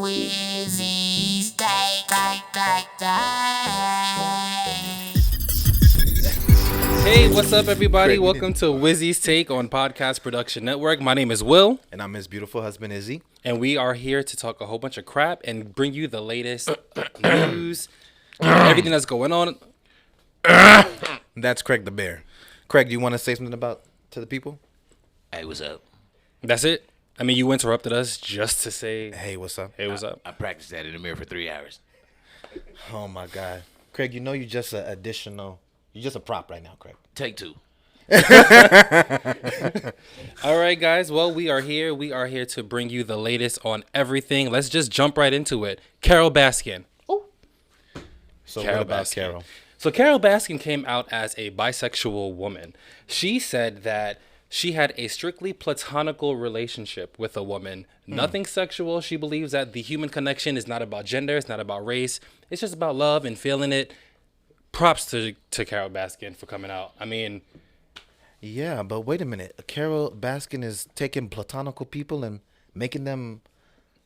Wizzy, Hey, what's up, everybody? Craig, Welcome to Wizzy's Take on Podcast Production Network. My name is Will, And I'm his beautiful husband, Izzy. and we are here to talk a whole bunch of crap and bring you the latest news, everything that's going on. That's Craig the Bear. Craig, do you want to say something to the people? Hey, what's up? That's it. I mean, you interrupted us just to say, Hey, what's up? "Hey, what's up?" I practiced that in the mirror for 3 hours. Oh my God, Craig, you know you're just an additional. You're just a prop right now, Craig. Take two. All right, guys. Well, we are here. We are here to bring you the latest on everything. Let's just jump right into it. Carol Baskin. So Carol what about Baskin. Carol? So Carol Baskin came out as a bisexual woman. She said that she had a strictly platonical relationship with a woman. Nothing sexual. She believes that the human connection is not about gender. It's not about race. It's just about love and feeling it. Props to Carol Baskin for coming out. I mean, Yeah, but wait a minute. Carol Baskin is taking platonical people and making them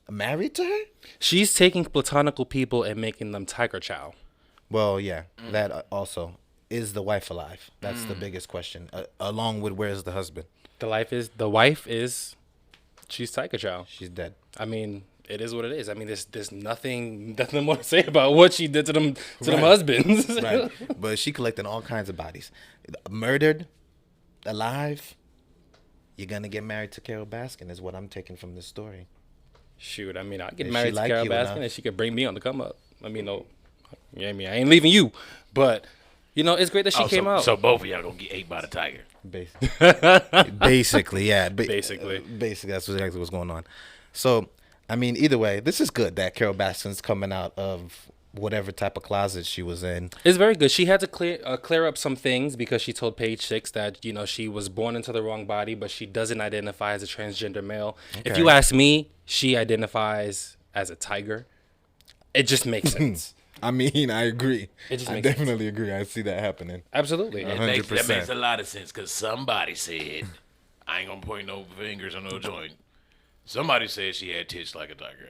married to her? she's taking platonical people and making them tiger chow. Well, yeah, that also. Is the wife alive? That's the biggest question. Along with where's the husband? The wife is, she's tiger chow. She's dead. I mean, it is what it is. I mean, there's nothing more to say about what she did to them husbands. Right. But she collecting all kinds of bodies. Murdered, alive. You're going to get married to Carol Baskin is what I'm taking from this story. Shoot, I mean, I'd get If married she to like Carol you Baskin enough. and she could bring me on the come up. I mean, no, yeah, I mean, I ain't leaving you, but you know, it's great that she came out. So both of y'all gonna get ate by the tiger. Basically, yeah. Basically. Basically, that's exactly what's going on. So, I mean, either way, this is good that Carol Baskin's coming out of whatever type of closet she was in. It's very good. She had to clear up some things because she told Page Six that, you know, she was born into the wrong body, but she doesn't identify as a transgender male. If you ask me, she identifies as a tiger. It just makes sense. I mean, I agree. It just I makes sense. definitely agree. I see that happening. Absolutely. That 100%. makes a lot of sense because somebody said, I ain't gonna point no fingers on no joint. Somebody said she had tits like a tiger.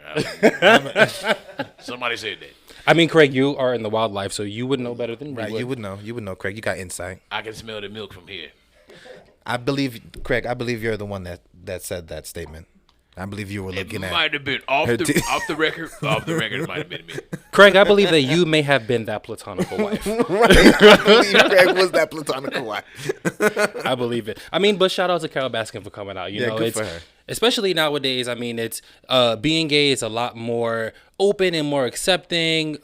Somebody said that. I mean, Craig, you are in the wildlife, so you would know better than me. Right, you would know. You would know, Craig. You got insight. I can smell the milk from here. I believe, Craig, I believe you're the one that said that statement. I believe you were It looking at. might have been off her the tits. off the record. Off the record, it might have been me. Craig, I believe that you may have been that platonical wife. I believe Craig was that platonic wife. I believe it. I mean, but shout out to Carol Baskin for coming out. You Yeah, know, good it's for her. especially nowadays. I mean, it's being gay is a lot more open and more accepting.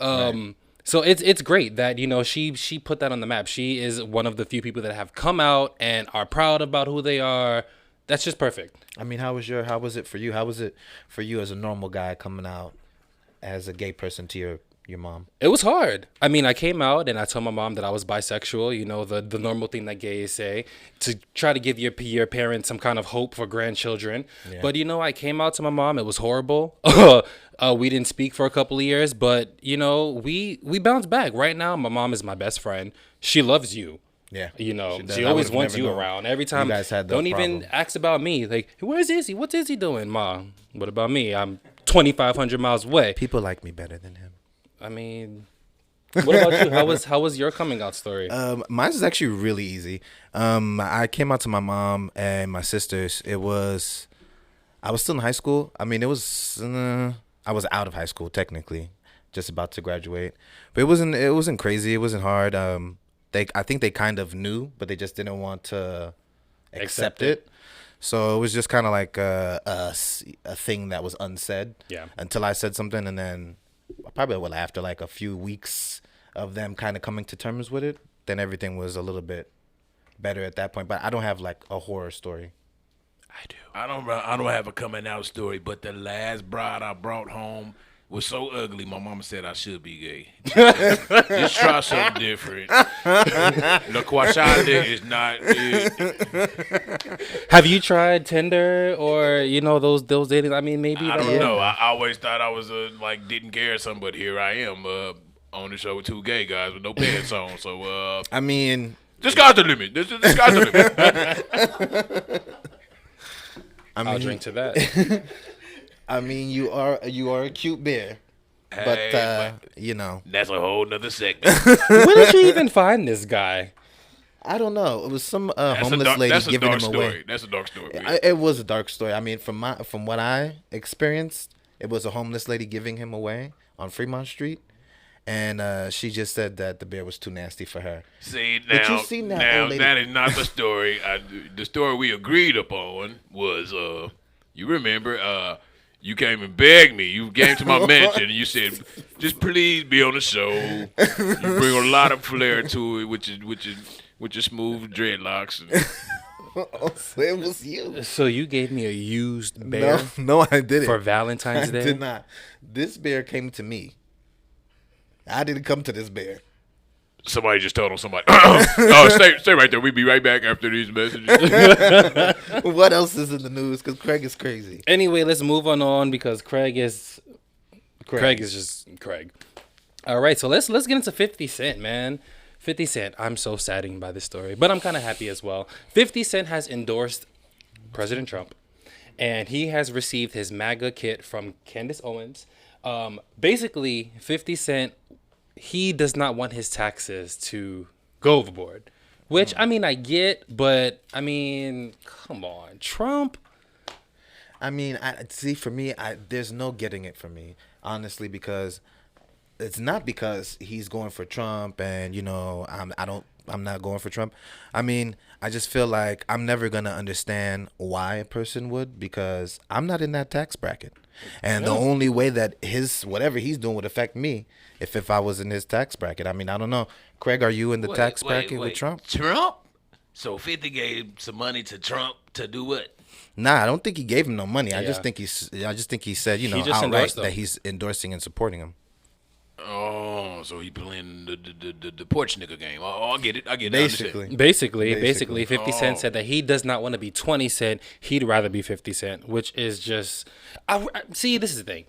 So it's great that, you know, she put that on the map. She is one of the few people that have come out and are proud about who they are. That's just perfect. I mean, how was it for you? How was it for you as a normal guy coming out as a gay person to your mom? It was hard. I mean, I came out and I told my mom that I was bisexual, you know, the normal thing that gays say, to try to give your parents some kind of hope for grandchildren. Yeah. But, you know, I came out to my mom. It was horrible. We didn't speak for a couple of years, but, you know, we bounced back. Right now, my mom is my best friend. She loves you. Yeah, You know, does. she I always would've wants never you known. around. Every time, You guys had that don't even problem. ask about me. Like, where's Izzy? What's Izzy doing, Ma? What about me? I'm 2,500 miles away. People like me better than him. I mean, what about you? How was your coming out story? Mine is actually really easy. I came out to my mom and my sisters. I was still in high school. I mean, I was out of high school technically, just about to graduate. But it wasn't crazy. It wasn't hard. I think they kind of knew, but they just didn't want to accept it. So it was just kind of like a thing that was unsaid. Yeah. Until I said something, and then probably after like a few weeks of them kind of coming to terms with it, then everything was a little bit better at that point. But I don't have like a horror story. I do. I don't have a coming out story, but the last bride I brought home was so ugly. My mama said I should be gay. Just try something different. The quashada is not it. Have you tried Tinder or, you know, those dating? I mean, maybe. I don't know. I always thought I was like didn't care or something, but here I am on the show with two gay guys with no pants on. So I mean, the sky's the limit. The sky's the limit. I mean, I'll drink to that. I mean, you are a cute bear, but Hey, you know, that's a whole nother segment. Where did you even find this guy? I don't know. It was some That's homeless lady that's a giving dark him story. away. That's a dark story. Man. It was a dark story. I mean, from what I experienced, it was a homeless lady giving him away on Fremont Street, and she just said that the bear was too nasty for her. See Did now, you see that now old lady? that is not the story. The story we agreed upon was you remember you came and begged me. You came to my mansion and you said, "Just please be on the show." You bring a lot of flair to it, with your smooth dreadlocks. Oh, so it was you. So you gave me a used bear No, I didn't. for Valentine's I Day? did not. This bear came to me. I didn't come to this bear. Somebody just told on somebody. Oh, stay right there. We'll be right back after these messages. What else is in the news? Because Craig is crazy. Anyway, let's move on because Craig is just Craig. All right, so let's get into 50 Cent, man. 50 Cent. I'm so saddened by this story, but I'm kind of happy as well. 50 Cent has endorsed President Trump, and he has received his MAGA kit from Candace Owens. Basically, 50 Cent, he does not want his taxes to go overboard, which, I mean, I get, but, I mean, come on. Trump? I mean, for me, there's no getting it for me, honestly, because it's not because he's going for Trump and, you know, I'm not going for Trump. I mean, I just feel like I'm never going to understand why a person would, because I'm not in that tax bracket. And the only way that whatever he's doing would affect me if I was in his tax bracket. I mean, I don't know. Craig, are you in the tax bracket with Trump? Trump? So 50 gave some money to Trump to do what? Nah, I don't think he gave him no money. I just Yeah. think he said, you know, just outright endorsed him. that he's endorsing and supporting him. Oh, so he playing the porch nigga game. Oh, I get it. I get it. Basically. Basically, 50 Cent Oh. said that he does not want to be 20 Cent. He'd rather be 50 Cent, which is just... see, this is the thing.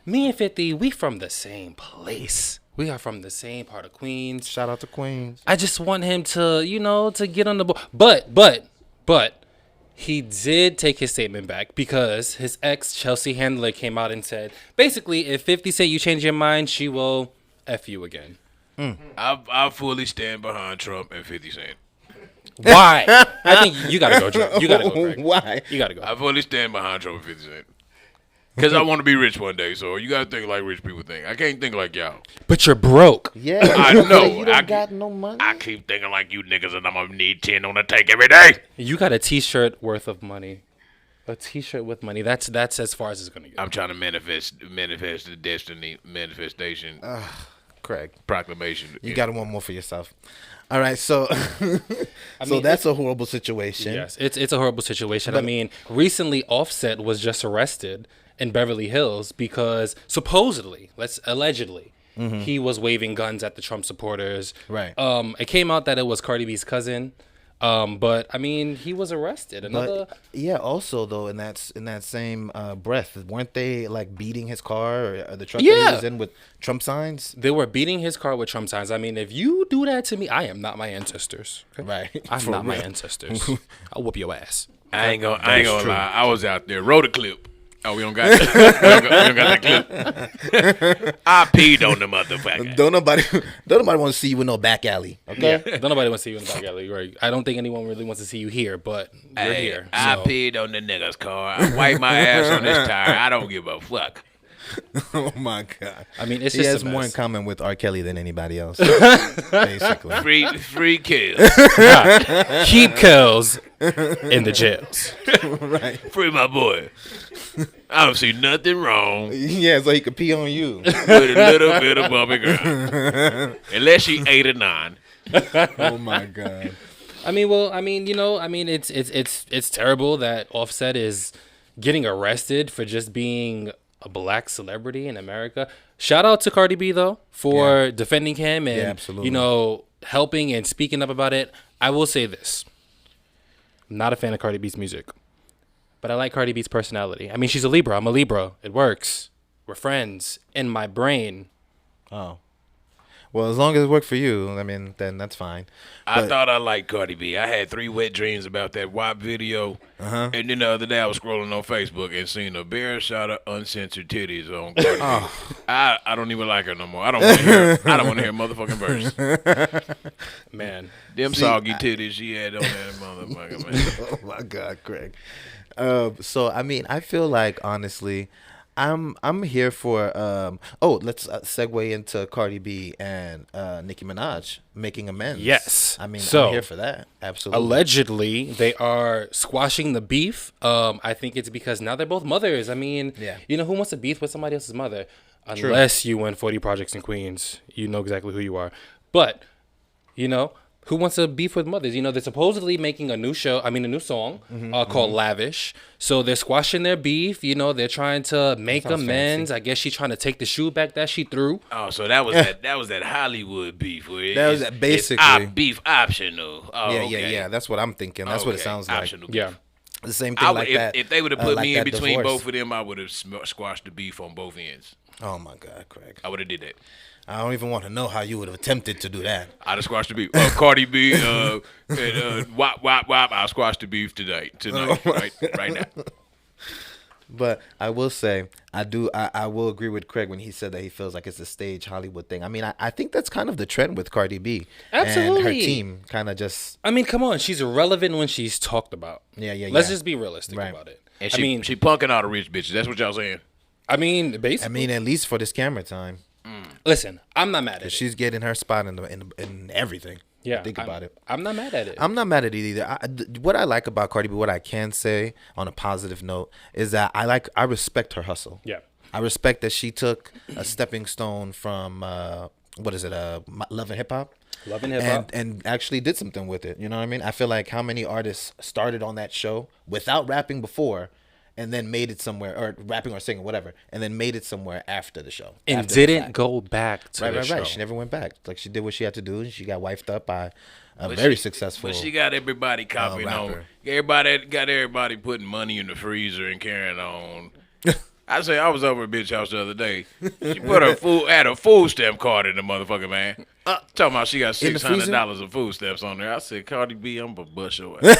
Me and 50, we from the same place. We are from the same part of Queens. Shout out to Queens. I just want him to, you know, to get on the board. But he did take his statement back because his ex, Chelsea Handler, came out and said, basically, if 50 Cent you change your mind, she will F you again. I fully stand behind Trump and 50 Cent. Why? I think you gotta go, Trump. You gotta go, Craig. Why? You gotta go. I fully stand behind Trump and 50 Cent. Because I want to be rich one day, so you got to think like rich people think. I can't think like y'all. But you're broke. Yeah, I you know. You don't I- got no money. I keep thinking like you niggas, and I'm going to need 10 on the take every day. You got a T-shirt worth of money. A T-shirt with money. That's as far as it's gonna go. I'm trying to manifest the destiny, manifestation, Craig, proclamation. you got one more for yourself. All right, so mean, that's a horrible situation. Yes, it's a horrible situation. I mean, recently Offset was just arrested in Beverly Hills because supposedly, allegedly, he was waving guns at the Trump supporters. Right. It came out that it was Cardi B's cousin. But I mean, he was arrested. But yeah, also though, in that same breath, weren't they like beating his car or the truck that he was in with Trump signs? They were beating his car with Trump signs. I mean, if you do that to me, I am not my ancestors. Okay? Right. I'm For not my real. Ancestors. I'll whoop your ass. I ain't gonna lie. I was out there, wrote a clip. Oh, we don't got that. we don't got that clip. I peed on the motherfucker. Don't nobody want to see you in no back alley. Okay. Don't nobody want to see you in the back alley. Right? I don't think anyone really wants to see you here, but you're Hey, here. I so. peed on the nigga's car. I wiped my ass on this tire. I don't give a fuck. Oh my God. I mean, it's He just has a more in mess. common with R. Kelly than anybody else. Basically. Free kill. Keep kills in the jails. Right. Free my boy. I don't see nothing wrong Yeah, so he could pee on you. with a little bit of bumpy ground. Unless she 8 or 9. Oh my God. I mean, it's terrible that Offset is getting arrested for just being a black celebrity in America. Shout out to Cardi B though for defending him and absolutely. helping and speaking up about it. I will say this: I'm not a fan of Cardi B's music, but I like Cardi B's personality. I mean, she's a Libra. I'm a Libra. It works. We're friends in my brain. Oh. Well, as long as it worked for you, I mean, then that's fine. I thought I liked Cardi B. I had 3 wet dreams about that WAP video. And then the other day I was scrolling on Facebook and seen a bare shot of uncensored titties on Cardi B. I don't even like her no more. I don't want to hear. I don't want to hear a motherfucking verse. Man, Them soggy titties she had on that motherfucker, man. Oh my God, Craig. So I mean, I feel like honestly, I'm here for let's segue into Cardi B and Nicki Minaj making amends. Yes. I mean, So, I'm here for that. Absolutely. allegedly they are squashing the beef. I think it's because now they're both mothers. I mean, Yeah. you know, who wants to beef with somebody else's mother? Unless you win 40 Projects in Queens, you know exactly who you are. But, you know, who wants to beef with mothers? You know, they're supposedly making a new song called Lavish. So they're squashing their beef. You know, they're trying to make amends. I guess she's trying to take the shoe back that she threw. Oh, so that was that Hollywood beef. Where That was basically beef optional. Oh, yeah. That's what I'm thinking. That's what it sounds like. Optional Yeah. beef. The same thing like that. If they would have put like me in that between divorce. both of them, I would have squashed the beef on both ends. Oh my God, Craig. I would have did that. I don't even want to know how you would have attempted to do that. I'd have squashed the beef. Cardi B, and wop, wop, wop. I'll squash the beef tonight, right now. But I will say, I will agree with Craig when he said that he feels like it's a stage Hollywood thing. I mean, I think that's kind of the trend with Cardi B. Absolutely. And her team kind of just. I mean, come on. She's relevant when she's talked about. Yeah. Let's just be realistic Right. about it. And she punking all the rich bitches. That's what y'all saying. I mean, basically. At least for this camera time. Listen, I'm not mad at it. She's getting her spot in everything. Yeah, Think about it. I'm not mad at it. I'm not mad at it either. What I like about Cardi B, what I can say on a positive note, is that I respect her hustle. Yeah. I respect that she took a stepping stone from Love and Hip Hop. Love and Hip Hop. And actually did something with it. You know what I mean? I feel like how many artists started on that show without rapping before, and then made it somewhere, or rapping or singing, whatever, and then made it somewhere after the show. And after the didn't fact. go back to the show. Right. She never went back. Like, she did what she had to do, and she got wifed up by a very successful. But she got everybody copying on. rapper. Everybody putting money in the freezer and carrying on. I say I was over at bitch house the other day. She put had a food stamp card in the motherfucker, man. Talking about she got $600 of food stamps on there. I said, Cardi B, I'm gonna bust your ass.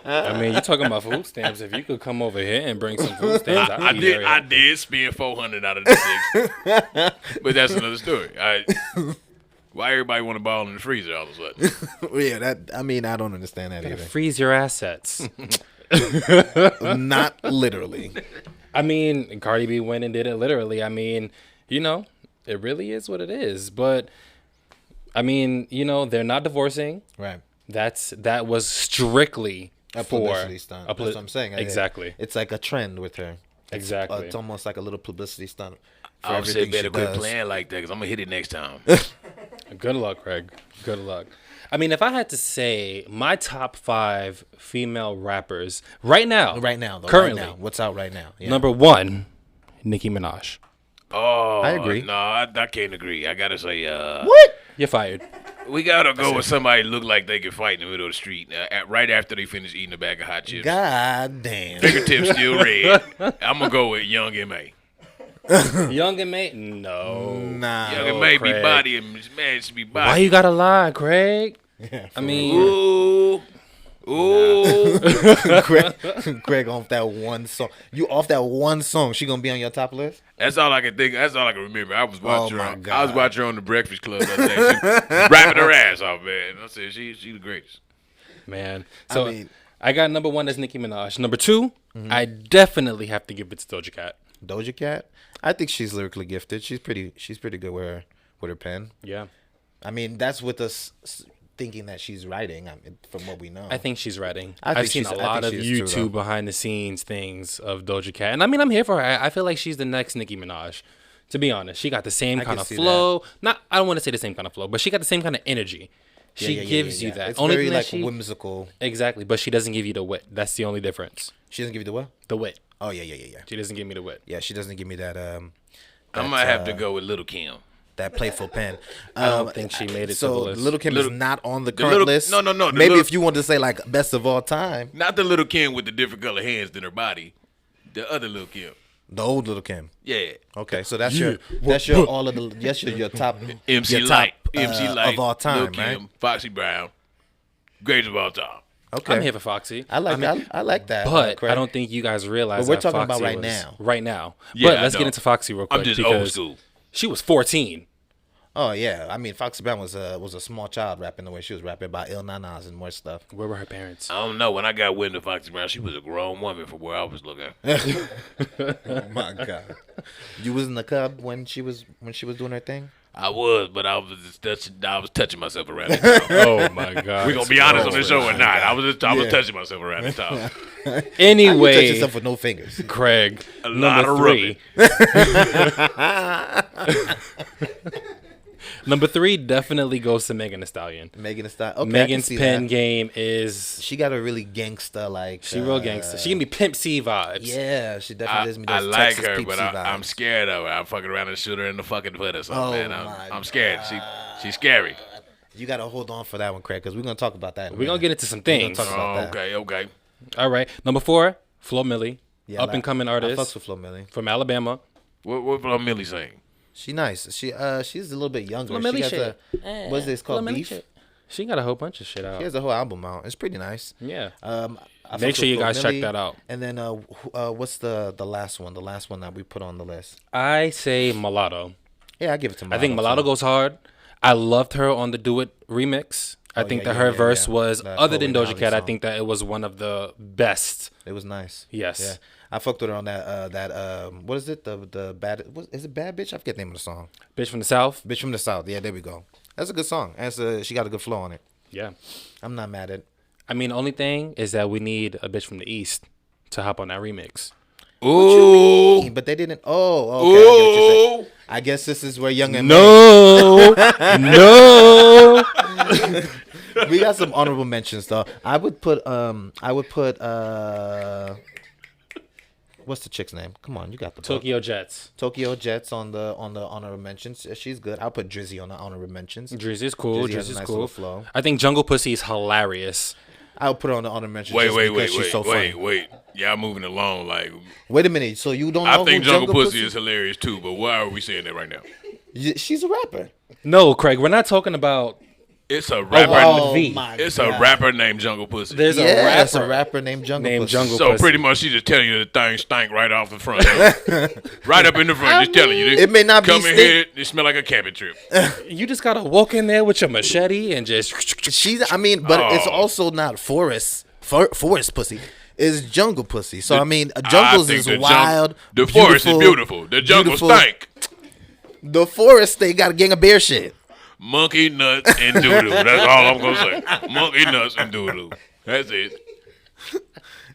I mean, you're talking about food stamps. If you could come over here and bring some food stamps, I did spend $400 out of the six, but that's another story. Why everybody want to ball in the freezer all of a sudden? Yeah, I don't understand that either. Freeze your assets. Not literally. I mean, Cardi B went and did it literally. I mean, you know, it really is what it is. But I mean, you know, they're not divorcing. Right. That was strictly A for publicity stunt. That's what I'm saying. Exactly. It's like a trend with her. Exactly. It's almost like a little publicity stunt. For I would say everything better she quit does. playing like that because I'm gonna hit it next time. Good luck, Craig. Good luck. I mean, if I had to say my top 5 female rappers right now, currently, right now. What's out right now? Yeah. number 1, Nicki Minaj. Oh, I agree. No, I can't agree. I gotta say, What? You're fired. we gotta go with somebody look like they can fight in the middle of the street right after they finish eating a bag of hot chips. God damn. Fingertips still red. I'm gonna go with Young M.A. Young and May? No. Nah. Young M.A. be Craig. body and man should be body. Why you gotta lie, Craig? I mean, Ooh. Greg off that one song. You off that one song. She gonna be on your top list? That's all I can think. That's all I can remember. I was watching my her. God. I was watching her on the Breakfast Club the other day. She rapping her ass off, man. I said she the greatest. man. So I mean- I got number 1 as Nicki Minaj. Number 2, I definitely have to give it to Doja Cat. Doja Cat? I think she's lyrically gifted. She's pretty good with her pen. Yeah. I mean, that's with us thinking that she's writing. I mean, from what we know. I think she's writing. I think I've seen she's- a I lot of think she is too, though. YouTube behind the scenes things of Doja Cat. And I mean, I'm here for her. I feel like she's the next Nicki Minaj. To be honest, she got the same I kind can of see flow. I don't want to say the same kind of flow, but she got the same kind of energy. She gives you that. It's only very thing like that whimsical. Exactly, but she doesn't give you the wit. That's the only difference. She doesn't give you the what? The wit. Oh yeah. She doesn't give me the wit. Yeah, she doesn't give me that. I might have to go with Little Kim. That playful pen. I don't think she made it to the So list. Little Kim is not on the current Little- list. no, the Maybe Little- if you want to say like best of all time, Not the Little Kim with the different color hands than her body. The other Little Kim. The old Little Kim. Yeah. Okay, so that's your all of the your top MC your Light. top, MC Light of all time, Lil' Kim, right? Foxy Brown. Greatest of all time. Okay, I'm here for Foxy. I like that. But Craig. I don't think you guys realize But we're that talking about Foxy right was- now. Right now. Yeah, but I let's know. get into Foxy real quick. I'm just old because school. She was 14. Oh yeah, I mean Foxy Brown was a small child rapping the way she was rapping about ill nanas and more stuff. Where were her parents? I don't know. When I got wind of Foxy Brown, she was a grown woman from where I was looking. Oh my god, you was in the club when she was doing her thing. I was, but I was touching myself around the top. Oh my god. We're gonna be honest on the show or not. I was Yeah. touching myself around the top. How you touch Anyway, yourself with no fingers. Craig, A lot number of three. rubbing. Number 3 definitely goes to Megan Thee Stallion. Megan Thee Stallion. Okay, Megan's I can see pen that. game is She got a really gangsta like. she real gangster. She give me Pimp C vibes. Yeah, she definitely gives me I those like Texas her, Pimp but C vibes. I'm scared of her. I'm fucking around and shoot her in the fucking foot or something, Oh, man. my I'm scared. She's scary. You gotta hold on for that one, Craig, because we're gonna talk about that. in a We're gonna minute. get into some gonna things. talk about that. Okay. All right. Number 4, Flo Milli, Yeah, I up and coming I fucks artist with Flo Milli. from Alabama. What Flo Milli saying? She nice. She's a little bit younger. Flo She Milli has shit. what's this called? Beef. She got a whole bunch of shit out. She has a whole album out. It's pretty nice. Yeah. I Make fucks sure with you Flo guys check Milli. that out. And then what's the last one? The last one that we put on the list. I say Mulatto. Yeah, I give it to Mulatto. I think Mulatto too. goes hard. I loved her on the Do It remix. I think yeah, that her yeah, verse yeah. was, That other than Chloe Doja Halle Cat, I song. think that it was one of the best. It was nice. Yes. Yeah. I fucked with her on that what is it? The bad is it Bad Bitch? I forget the name of the song. Bitch from the South. Bitch from the South. Yeah, there we go. That's a good song. And she got a good flow on it. Yeah. I'm not mad at it. I mean, the only thing is that we need a bitch from the East to hop on that remix. Ooh. But they didn't. Oh, okay. I get what you're saying. Ooh. I guess this is where Young and No. No. we got some honorable mentions though. I would put what's the chick's name? Come on, you got the book. Tokyo Jets. Tokyo Jets on the honorable mentions. She's good. I'll put Drizzy on the honorable mentions. Drizzy's cool. Drizzy has a Drizzy's nice cool. little flow. I think Jungle Pussy is hilarious. I'll put her on the honorable mentions. Wait, just wait, because wait, she's so funny. wait. Y'all moving along like Wait a minute. So you don't know I think who Jungle Pussy is hilarious too, but why are we saying that right now? She's a rapper. No, Craig, we're not talking about. It's a rapper. Oh, V. my It's God. a rapper named Jungle Pussy. There's Yeah, a it's rapper. a rapper named Jungle Named Pussy. Jungle So Pussy. pretty much she just telling you the thing stank right off the front. Right up in the front, just telling you. it may not be Come in stink- here, it smell like a cabbage trip. You just gotta walk in there with your machete and just. She's. I mean, but it's Oh. also not forest pussy. It's jungle pussy. So I mean, jungles I think is the wild. The forest is beautiful. The jungle beautiful. stank. The forest, they got a gang of bear shit. Monkey nuts and doodoo. That's all I'm gonna say. Monkey nuts and doodoo. That's it.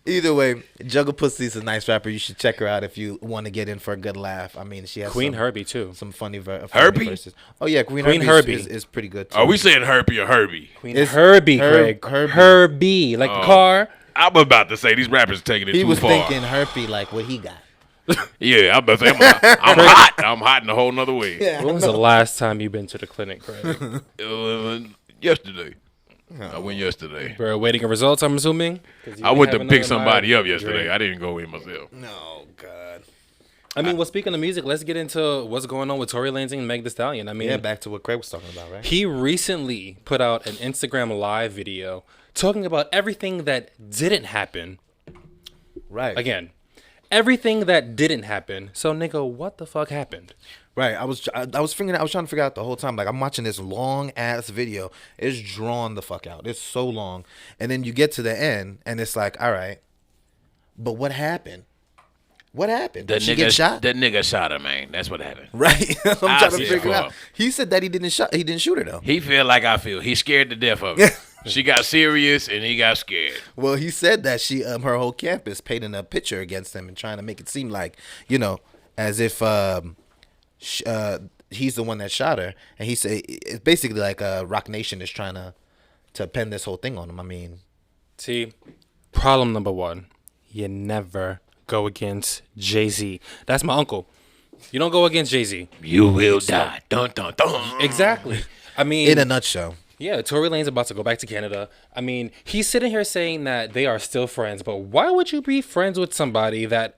Either way, Jungle Pussy is a nice rapper. You should check her out if you want to get in for a good laugh. I mean, she has Queen some, Herbie too. some funny, funny Herbie? verses. Oh yeah, Queen Queen Herbie, Herbie. is pretty good too. Are we saying Herbie or Herbie? Queen It's Herbie, Herb- Craig. Herbie. Herbie, like the car. I'm about to say these rappers are taking it He too was far. thinking Herbie like what he got. Yeah, I'm about to say I'm hot. I'm hot in a whole nother way. When was the last time you been to the clinic, Craig? Yesterday. I went yesterday. We're waiting on results, I'm assuming. I went to pick somebody up yesterday. I didn't go in myself. No God. I mean, well, speaking of music, let's get into what's going on with Tory Lanez and Meg Thee Stallion. I mean, Yeah, back to what Craig was talking about, right? he recently put out an Instagram live video talking about everything that didn't happen. Right. Again, everything that didn't happen. So, nigga, what the fuck happened? Right. I was trying to figure out the whole time. Like I'm watching this long ass video. It's drawn the fuck out. It's so long, and then you get to the end, and it's like, all right, but what happened? What happened? Did she get shot? That nigga shot her, man. That's what happened. Right. I'm trying to see figure it. out. He said that he didn't shoot her though. He feel like I feel. He scared to death of her. She got serious and he got scared. Well, he said that she her whole campus painting a picture against him and trying to make it seem like, as if he's the one that shot her, and he said it's basically like Rock Nation is trying to pin this whole thing on him. I mean, See, problem number one, you never go against Jay-Z. That's my uncle. You don't go against Jay-Z. You will die. Dun dun dun. Exactly. I mean, in a nutshell. yeah, Tory Lanez about to go back to Canada. I mean, he's sitting here saying that they are still friends, but why would you be friends with somebody that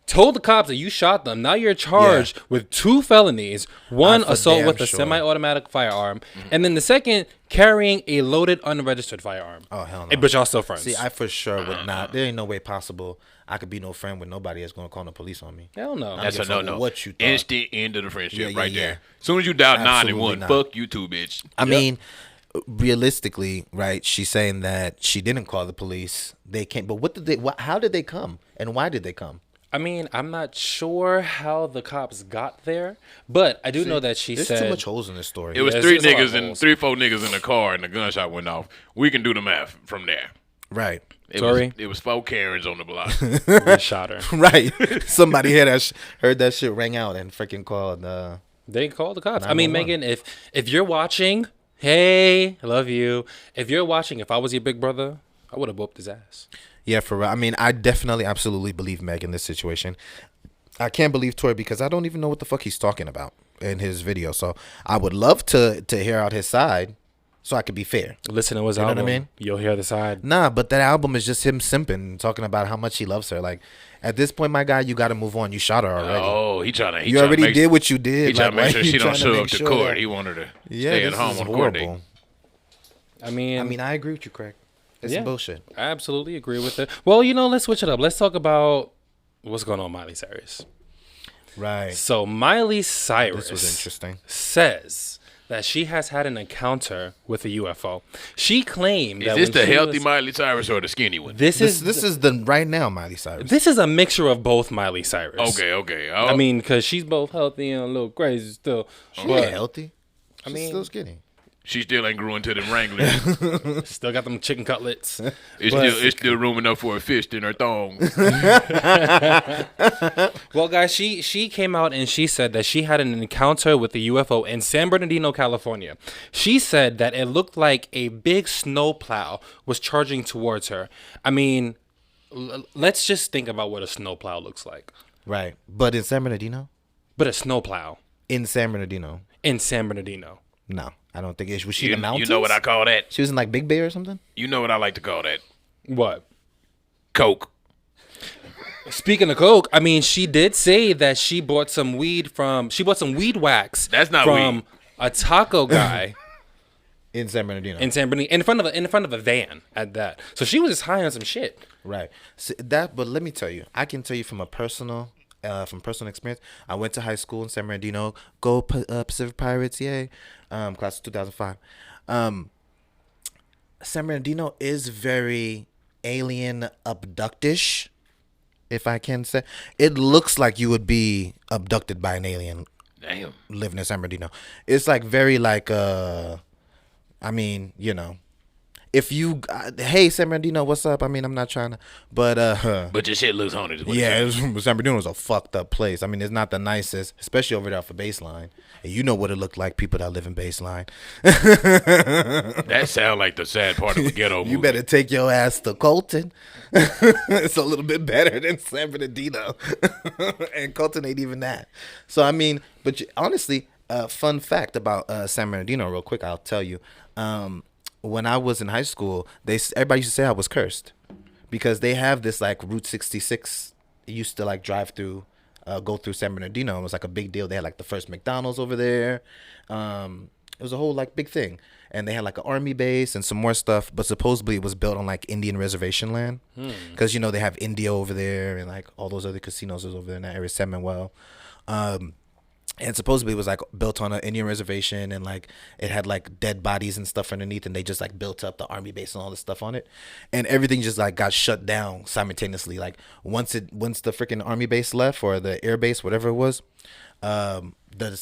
told the cops that you shot them. Now you're charged with 2 felonies. One, For assault damn with a sure. semi-automatic firearm. And then the second, carrying a loaded, unregistered firearm. Oh, hell no. Hey, but y'all still friends. See, I for sure would not. There ain't no way possible I could be no friend with nobody that's going to call the police on me. Hell no. That's a give a fuck no. what you thought. Instant end of the friendship Yeah, right yeah. there. As soon as you dial 9 and 1, Absolutely not. fuck you too, bitch. I mean, realistically, right? She's saying that she didn't call the police. They came, but what did they? How did they come, and why did they come? I mean, I'm not sure how the cops got there, but I do know that she There's said too much holes in this story. It was Yeah, 3 it's a lot of niggas and holes. 4 niggas in the car, and the gunshot went off. We can do the math from there. Right, It was 4 Karens on the block. they shot her. right. Somebody heard that shit ring out and freaking called. They called the cops. I mean, 911. Megan, if you're watching, hey, I love you. If you're watching, if I was your big brother, I would have whooped his ass. Yeah, for real. I mean, I definitely, absolutely believe Meg in this situation. I can't believe Tori because I don't even know what the fuck he's talking about in his video. So I would love to hear out his side, so I could be fair. Listen to his You know what I album. mean? You'll hear the side. Nah, but that album is just him simping, talking about how much he loves her. Like, at this point, my guy, you got to move on. You shot her already. Oh, he trying to. you already did what you did. He trying to make why sure you she don't trying show make up to sure court. that- He wanted her to Yeah, stay at this home is on court date. horrible. I mean, I agree with you, Craig. It's yeah, bullshit. I absolutely agree with it. Well, let's switch it up. Let's talk about what's going on with Miley Cyrus. Right. So Miley Cyrus This was interesting. says that she has had an encounter with a UFO. She claimed Is that this when the she Healthy was- Miley Cyrus or the skinny one? This is This is the right now Miley Cyrus. this is a mixture of both Miley Cyrus. Okay. I mean, because she's both healthy and a little crazy still. She But ain't healthy. She's mean- still skinny. she still ain't grew into them Wranglers. still got them chicken cutlets. It's still room enough for a fist in her thong. Well, guys, she came out and she said that she had an encounter with a UFO in San Bernardino, California. She said that it looked like a big snowplow was charging towards her. I mean, let's just think about what a snowplow looks like. Right. But in San Bernardino? But a snowplow In San Bernardino. in San Bernardino. No, I don't think it was she in You the mountains. know what I call that? She was in like Big Bay or something? You know what I like to call that? What? Coke. Speaking of coke, I mean, she did say that she bought some weed wax. That's not from weed. a taco guy In San Bernardino. in San Bernardino in front of a van at that. So she was just high on some shit. Right. So but let me tell you, I can tell you from personal experience. I went to high school in San Bernardino. Go Pacific Pirates, yay! Class of 2005. San Bernardino is very alien abductish, if I can say. It looks like you would be abducted by an alien Damn. living in San Bernardino. It's like very like I mean, if you hey San Bernardino, what's up? I mean, I'm not trying to, but But your shit looks haunted. is what yeah, it is. San Bernardino was a fucked up place. I mean, it's not the nicest, especially over there for Baseline. And you know what it looked like, people that live in Baseline. That sound like the sad part of a ghetto movie. You better take your ass to Colton. It's a little bit better than San Bernardino. And Colton ain't even that. So, I mean, but honestly, fun fact about San Bernardino, real quick, I'll tell you. When I was in high school, everybody used to say I was cursed because they have this like Route 66. It used to like drive through, go through San Bernardino. It was like a big deal. They had like the first McDonald's over there. It was a whole like big thing, and they had like an army base and some more stuff. But supposedly it was built on like Indian reservation land because they have India over there and like all those other casinos is over there in that area, San Manuel. And supposedly it was like built on an Indian reservation, and like it had like dead bodies and stuff underneath, and they just like built up the army base and all this stuff on it, and everything just like got shut down simultaneously. Like once the freaking army base left, or the air base, whatever it was, the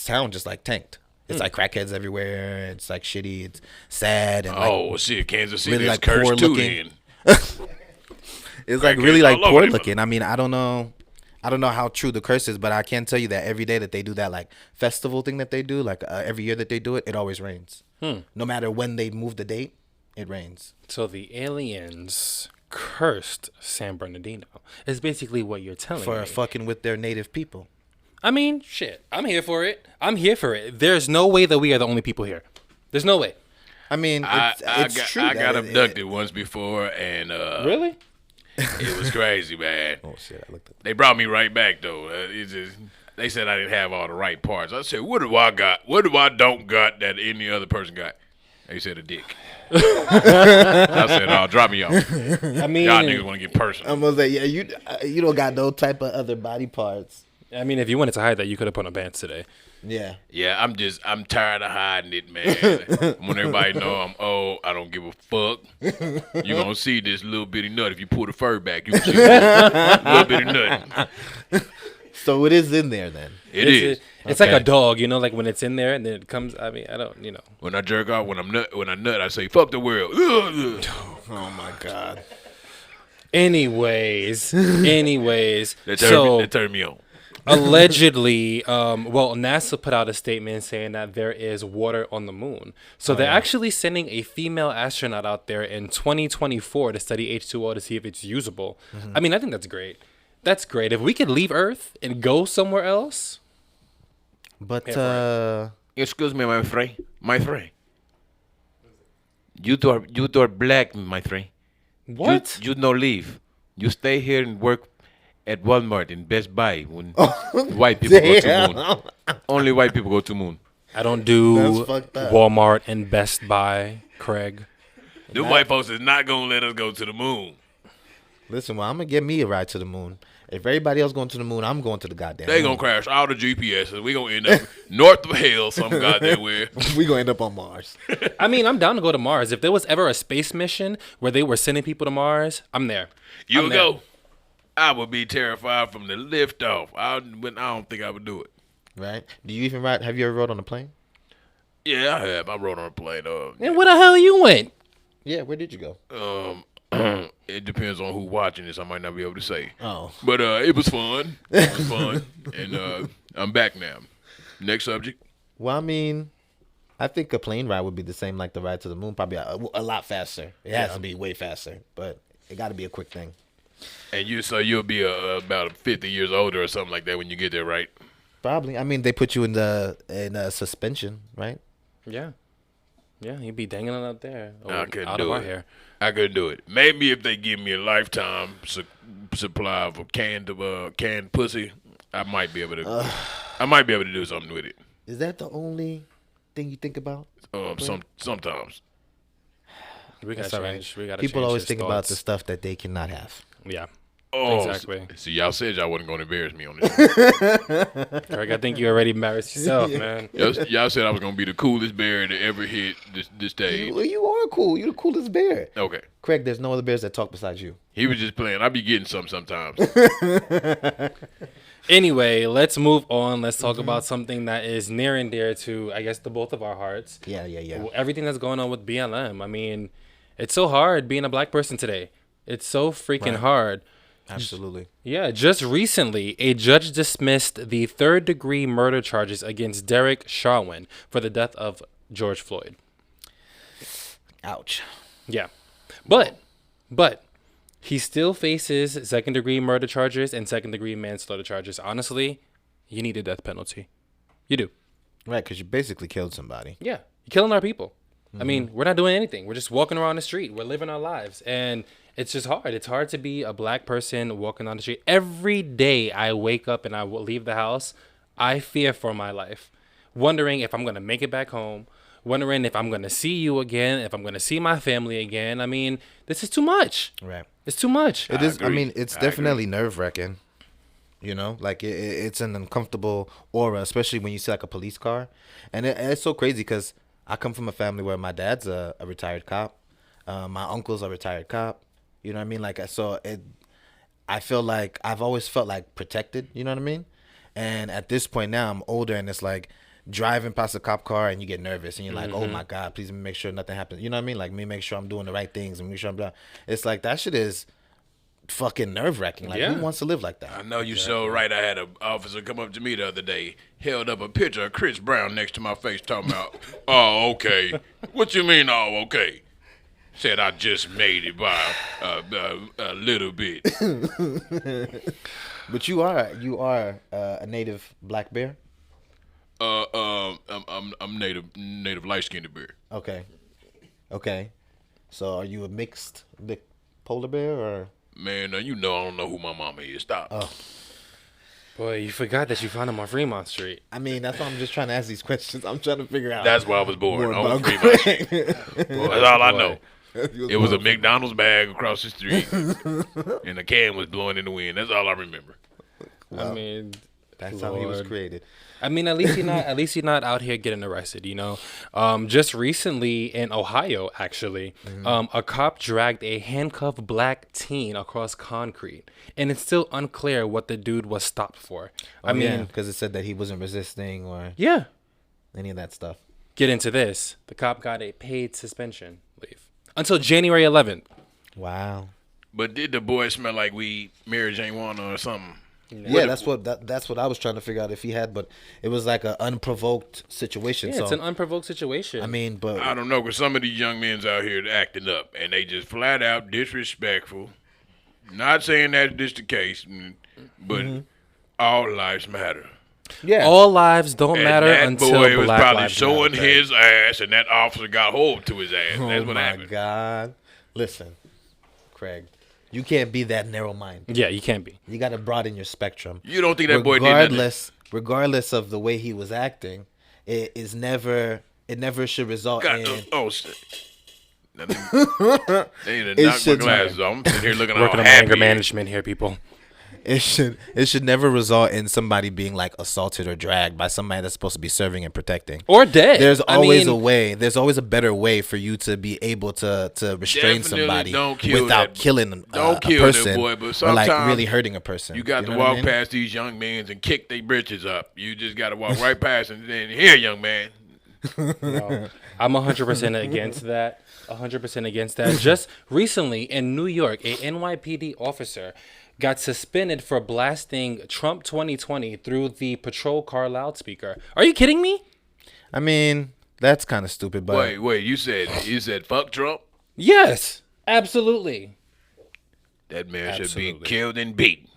town just like tanked. It's like crackheads everywhere. It's like shitty. It's sad. And Oh shit, Kansas City really, is like, cursed poor too. looking. Then it's like crackheads really like all over poor them. looking. I mean, I don't know how true the curse is, but I can tell you that every day that they do that like festival thing that they do, like every year that they do it, it always rains. No matter when they move the date, it rains. So the aliens cursed San Bernardino. Is basically what you're telling For me. fucking with their native people. I mean, shit. I'm here for it. There's no way that we are the only people here. There's no way. I mean, it's true. I got that abducted once before, and Really? It was crazy, man. Oh shit! I looked at. They brought me right back though. They said I didn't have all the right parts. I said, what do I got? What do I don't got that any other person got? They said a dick. I said, "Oh, drop me off." I mean, Y'all niggas want to get personal. I'm gonna say, yeah, you don't got no type of other body parts. I mean, if you wanted to hide that, you could have put on pants today. Yeah. Yeah, I'm tired of hiding it, man. When everybody know I'm old, I don't give a fuck. You gonna see this little bitty nut if you pull the fur back. You can see this little bitty nut. So it is in there then. It's like a dog, you know, like when it's in there and then it comes. I mean, I don't, you know. When I jerk off, when I nut, I say, "Fuck the world." Oh my god. Anyways, That turned me on. allegedly, NASA put out a statement saying that there is water on the moon. So they're actually sending a female astronaut out there in 2024 to study H2O to see if it's usable. I mean, I think that's great. That's great. If we could leave Earth and go somewhere else. But Excuse me, my friend. My friend. You two are black, my friend. What? You no leave. You stay here and work at Walmart and Best Buy when white people go to moon. Only white people go to moon. I don't do That's fucked up. Walmart and Best Buy, Craig. The white folks is not gonna let us go to the moon. listen, well, I'm gonna get me a ride to the moon. If everybody else going to the moon, I'm going to the goddamn They moon. gonna crash all the GPSs. We gonna end up north of hell, some goddamn where. We gonna end up on Mars. I mean, I'm down to go to Mars. If there was ever a space mission where they were sending people to Mars, I'm there. You'll I'm there. go. I would be terrified from the lift off. I don't think I would do it. Right? Do you even ride? Have you ever rode on a plane? Yeah, I have. I rode on a plane. And where the hell you went? Yeah. Where did you go? It depends on who's watching this. I might not be able to say. Oh. But it was fun. It was fun. And I'm back now. Next subject. Well, I mean, I think a plane ride would be the same like the ride to the moon. Probably a lot faster. It has to be way faster, but it got to be a quick thing. And you'll be about 50 years older or something like that when you get there, right? Probably. I mean, they put you in suspension, right? Yeah. Yeah, you'd be dangling out there. I couldn't out do of our it. hair. I couldn't do it. Maybe if they give me a lifetime supply of canned pussy, I might be able to. I might be able to do something with it. Is that the only thing you think about? Sometimes. We gotta That's all right. change. We gotta People change always his think about thoughts. the stuff that they cannot have. Yeah. Oh, Exactly. See, y'all said y'all wasn't going to embarrass me on this. Craig, I think you already embarrassed yourself, man. Y'all said I was going to be the coolest bear to ever hit this stage. You are cool. You're the coolest bear. Okay. Craig, there's no other bears that talk besides you. He was just playing. I be getting some sometimes. Anyway, let's move on. Let's talk about something that is near and dear to, I guess, the both of our hearts. Yeah. Everything that's going on with BLM. I mean, it's so hard being a black person today. It's so freaking hard. Absolutely. Yeah, just recently, a judge dismissed the third-degree murder charges against Derek Chauvin for the death of George Floyd. Ouch. Yeah. But he still faces second-degree murder charges and second-degree manslaughter charges. Honestly, you need a death penalty. You do. Right, because you basically killed somebody. Yeah. You're killing our people. I mean, we're not doing anything. We're just walking around the street. We're living our lives. And it's just hard. It's hard to be a black person walking on the street. Every day I wake up and I will leave the house, I fear for my life, wondering if I'm going to make it back home, wondering if I'm going to see you again, if I'm going to see my family again. I mean, this is too much. Right. It's too much. It is. I agree. mean, it's definitely nerve-wracking. You know, like it's an uncomfortable aura, especially when you see like a police car. And it's so crazy because I come from a family where my dad's a retired cop. My uncle's a retired cop. You know what I mean? Like, so I feel like I've always felt like protected. You know what I mean? And at this point now, I'm older, and it's like driving past a cop car, and you get nervous, and you're like, "Oh my God, please make sure nothing happens." You know what I mean? Like me, make sure I'm doing the right things, and make sure I'm done. It's like that shit is fucking nerve-wracking. Like, who wants to live like that? I know you so right. I had an officer come up to me the other day, held up a picture of Chris Brown next to my face, talking about, "Oh, okay. What you mean, oh, okay?" Said I just made it by a little bit. But you are a native black bear. I'm native light skinned bear. Okay. So are you a mixed polar bear or? Man, now you know I don't know who my mama is. Stop. Boy, you forgot that you found him on Fremont Street. I mean, that's why I'm just trying to ask these questions. I'm trying to figure out. That's where I was born. more On about Fremont Craig. Street. That's all I boy. know. It was a McDonald's bag across the street, and the can was blowing in the wind. That's all I remember. I mean, That's how he was Lord. created. I mean, at least you're not out here getting arrested, you know. Just recently in Ohio, actually, a cop dragged a handcuffed black teen across concrete, and it's still unclear what the dude was stopped for. I mean, because it said that he wasn't resisting or yeah. any of that stuff. Get into this. The cop got a paid suspension leave until January 11th. Wow. But did the boy smell like weed, Mary Jane Wanna or something? Yeah, that's what I was trying to figure out if he had, but it was like an unprovoked situation. Yeah, so it's an unprovoked situation. I mean, but I don't know, because some of these young men's out here acting up, and they just flat out disrespectful. Not saying that's just the case, but all lives matter. yeah, all lives don't And matter that until boy was Black probably lives showing matter. his ass, and that officer got hold to his ass. oh That's what my happened. God, listen, Craig, you can't be that narrow-minded. Yeah, you can't be. You got to broaden your spectrum. You don't think that boy did nothing? Regardless of the way he was acting, it never should result God, in. oh shit! They need to knock my should- glasses off. I'm sitting here looking all Working on my happy. anger management here, people. It should never result in somebody being like assaulted or dragged by somebody that's supposed to be serving and protecting. Or dead. There's always I a mean, way. There's always a better way for you to be able to restrain Definitely somebody don't kill without that- killing don't a kill that person boy, but or like sometimes really hurting a person. You got know to what I walk mean? past these young men and kick their britches up. You just got to walk right past and then here, young man. no, I'm 100% against that. 100% against that. Just recently in New York, a NYPD officer got suspended for blasting Trump 2020 through the patrol car loudspeaker. Are you kidding me? I mean, that's kind of stupid, but Wait, you said fuck Trump? Yes, absolutely. That man should Absolutely. be killed and beaten.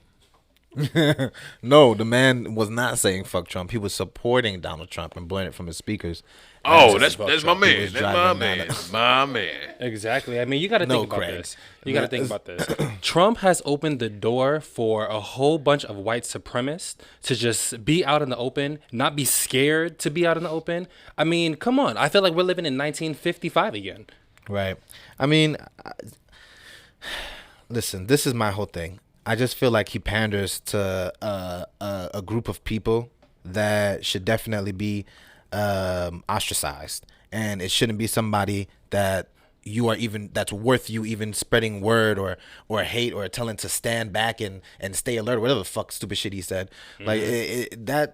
no, the man was not saying fuck Trump. He was supporting Donald Trump and blowing it from his speakers. Oh, that's fuck my Trump. He man. was That's my driving man. down My man. Exactly. I mean, you got to No, think about Craig. this. You got to think about this. Trump has opened the door for a whole bunch of white supremacists to just be out in the open, not be scared to be out in the open. I mean, come on. I feel like we're living in 1955 again. Right. I mean, listen, this is my whole thing. I just feel like he panders to a group of people that should definitely be ostracized, and it shouldn't be somebody that that's worth you even spreading word or hate or telling to stand back and stay alert or whatever the fuck stupid shit he said. Like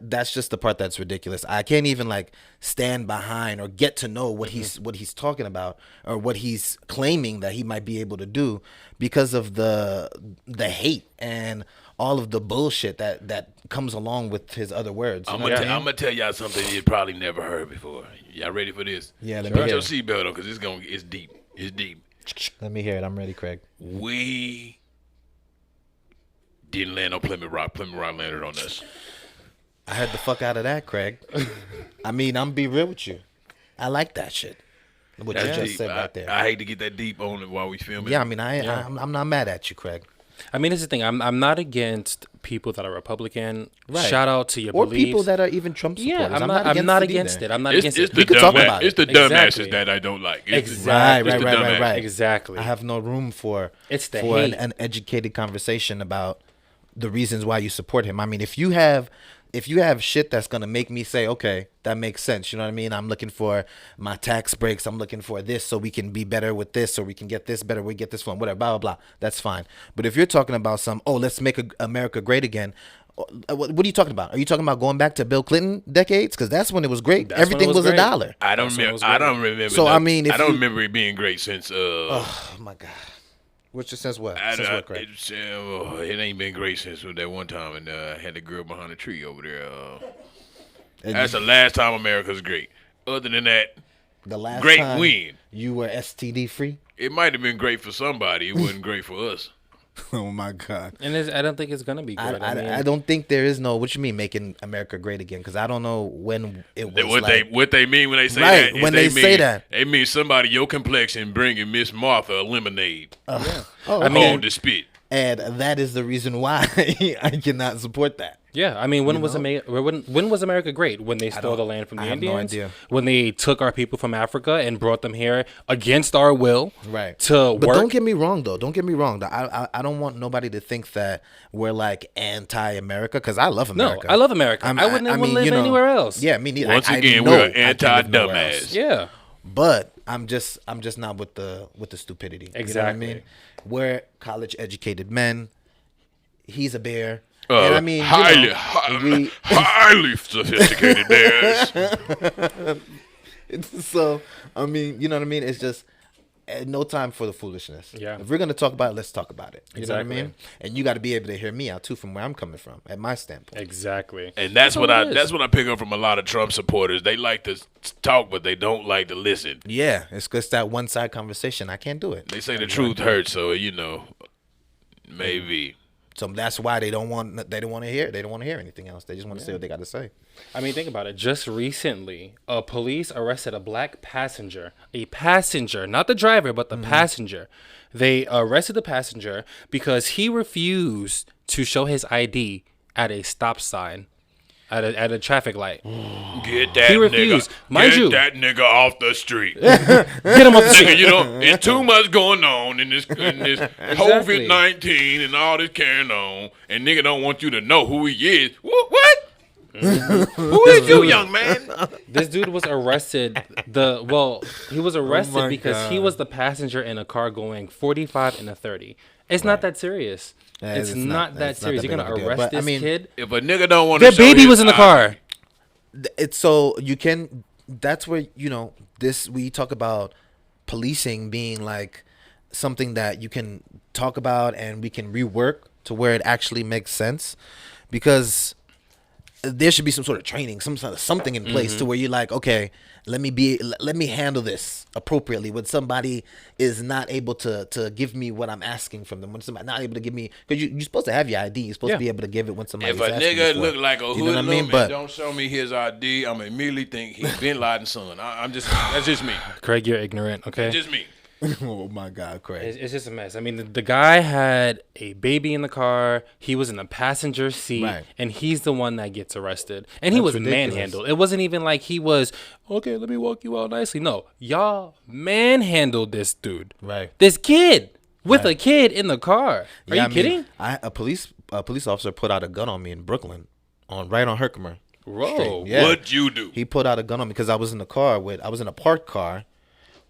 that's just the part that's ridiculous. I can't even like stand behind or get to know what he's talking about or what he's claiming that he might be able to do because of the hate and all of the bullshit that comes along with his other words. I'm You know what I gonna mean? tell y'all something you probably never heard before. Y'all ready for this? Yeah, let me Put hear your it. seatbelt on, cause it's deep. It's deep. Let me hear it. I'm ready, Craig. We didn't land on Plymouth Rock. Plymouth Rock landed on us. I heard the fuck out of that, Craig. I mean, I'm be real with you. I like that shit. What That's you just deep. said right there. I hate to get that deep on it while we filming. Yeah, I mean, I'm not mad at you, Craig. I mean, it's the thing. I'm not against people that are Republican. Right. Shout out to your Or beliefs. people that are even Trump supporters. Yeah, I'm not against either. it. I'm not It's, against it's it. the We could talk dumbass- about it. It's the Exactly. dumbasses that I don't like. It's the- Exactly. it's the dumbass. Right. Exactly. I have no room for It's the for hate. an educated conversation about the reasons why you support him. I mean, if you have shit that's gonna make me say, okay, that makes sense. You know what I mean? I'm looking for my tax breaks. I'm looking for this so we can be better with this, or we can get this better. We get this from whatever, blah blah blah. That's fine. But if you're talking about let's make America great again. What are you talking about? Are you talking about going back to Bill Clinton decades? Because that's when it was great. That's when Everything it was was great. $1. I don't That's remember. what I was don't remember. So, I mean, if I don't you- remember it being great since. Oh my God. Which says what? Says what, Craig? It ain't been great since that one time, and had the girl behind the tree over there. And That's the last time America's great. Other than that, the last great time win. you were STD free. It might have been great for somebody. It wasn't great for us. Oh my God. And I don't think it's gonna be good. I don't think there is no. What you mean making America great again? Because I don't know when it was. What they mean when they say Right, that? is when they say mean- that. they mean somebody your complexion bringing Miss Martha a lemonade. Oh, I okay. mean- Hold the spit. And that is the reason why I cannot support that. Yeah, I mean, when was America great? When they stole the land from the Indians? I have no idea. When they took our people from Africa and brought them here against our will, Right? To But work. don't get me wrong, though. Don't get me wrong. I don't want nobody to think that we're like anti-America, because I love America. No, I love America. I wouldn't want to live anywhere else. Yeah, me neither. Once I again, know we're I can't live nowhere anti-dumbass. else. Yeah. But I'm just not with the stupidity. Exactly. You know what I mean? We're college educated men. He's a bear. Uh, And I mean, highly sophisticated bears. So I mean, you know what I mean? It's just no time for the foolishness. Yeah. If we're gonna talk about it, let's talk about it. You know what I Exactly. mean? And you got to be able to hear me out too, from where I'm coming from, at my standpoint. Exactly. And that's what all it is. that's what I pick up from a lot of Trump supporters. They like to talk, but they don't like to listen. Yeah, it's just that one side conversation. I can't do it. They say the truth hurts, so maybe. So that's why they don't want to hear. They don't want to hear anything else. They just want to say what they got to say. I mean, think about it. Just recently, police arrested a black passenger. A passenger, not the driver, but the passenger. They arrested the passenger because he refused to show his ID at a stop sign, at a traffic light. Get that He refused. nigga. Mind Get you- that nigga off the street. Get him off the street. Nigga, it's too much going on in this COVID-19 and all this carrying on, and nigga don't want you to know who he is. What? Who is you, young man? This dude was arrested. He was arrested my because he God. was the passenger in a car going 45 and a 30. It's not that serious. Yeah, it's not that it's not serious. that You're big gonna of a deal. arrest But, I this mean, kid. If a nigga don't want to, Their baby was in the car. It's so you can. That's where we talk about policing being like something that you can talk about and we can rework to where it actually makes sense, because there should be some sort of training, something in place to where you're like, okay, let me handle this appropriately when somebody is not able to give me what I'm asking from them, when somebody not able to give me, because you're supposed to have your ID, you're supposed to be able to give it when somebody's If a asking nigga for look it. like a You know what I hoodlum mean? and But don't show me his ID, I'm immediately think he's Bin Laden's son. That's just me. Craig, you're ignorant. Okay. Just me. oh my God, Craig. It's just a mess. I mean, the guy had a baby in the car. He was in the passenger seat, Right. and he's the one that gets arrested. And he That's was ridiculous. manhandled. It wasn't even like he was, okay, let me walk you out nicely. No, y'all manhandled this dude. Right. This kid with a kid in the car. Are you I mean, kidding? A police officer put out a gun on me in Brooklyn, right on Herkimer. Bro. Yeah. What'd you do? He put out a gun on me because I was in a parked car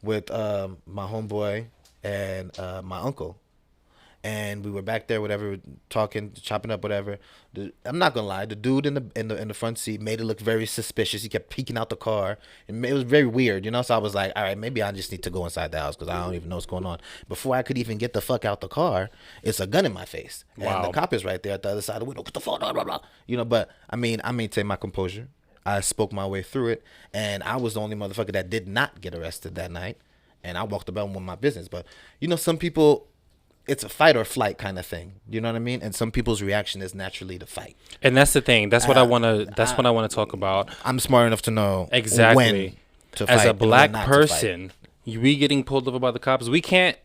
with my homeboy and my uncle, and we were back there, whatever, talking, chopping up, whatever. I'm not gonna lie, the dude in the front seat made it look very suspicious. He kept peeking out the car, and it was very weird, So I was like, all right, maybe I just need to go inside the house because I don't even know what's going on. Before I could even get the fuck out the car, it's a gun in my face, Wow. and the cop is right there at the other side of the window. Get the fuck out, blah blah. But I mean, I maintained my composure. I spoke my way through it, and I was the only motherfucker that did not get arrested that night. And I walked about with my business. But, some people, it's a fight or flight kind of thing. You know what I mean? And some people's reaction is naturally to fight. And that's the thing. That's what I want to. That's what I want to talk about. I'm smart enough to know Exactly. when to fight As a and when black not to fight. person, we getting pulled over by the cops. We can't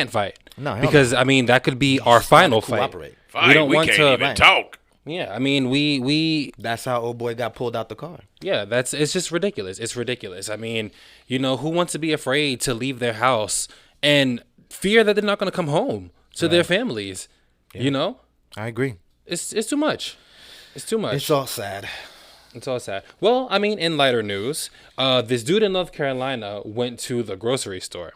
fight. No, hell because I mean that could be our final fight. cooperate. Fight, We don't we want can't to. even talk. Yeah, I mean we That's how old boy got pulled out the car. yeah, it's just ridiculous. It's ridiculous. I mean, who wants to be afraid to leave their house and fear that they're not going to come home to their families? I agree. It's too much. It's too much. It's all sad. It's all sad. Well, I mean, in lighter news, this dude in North Carolina went to the grocery store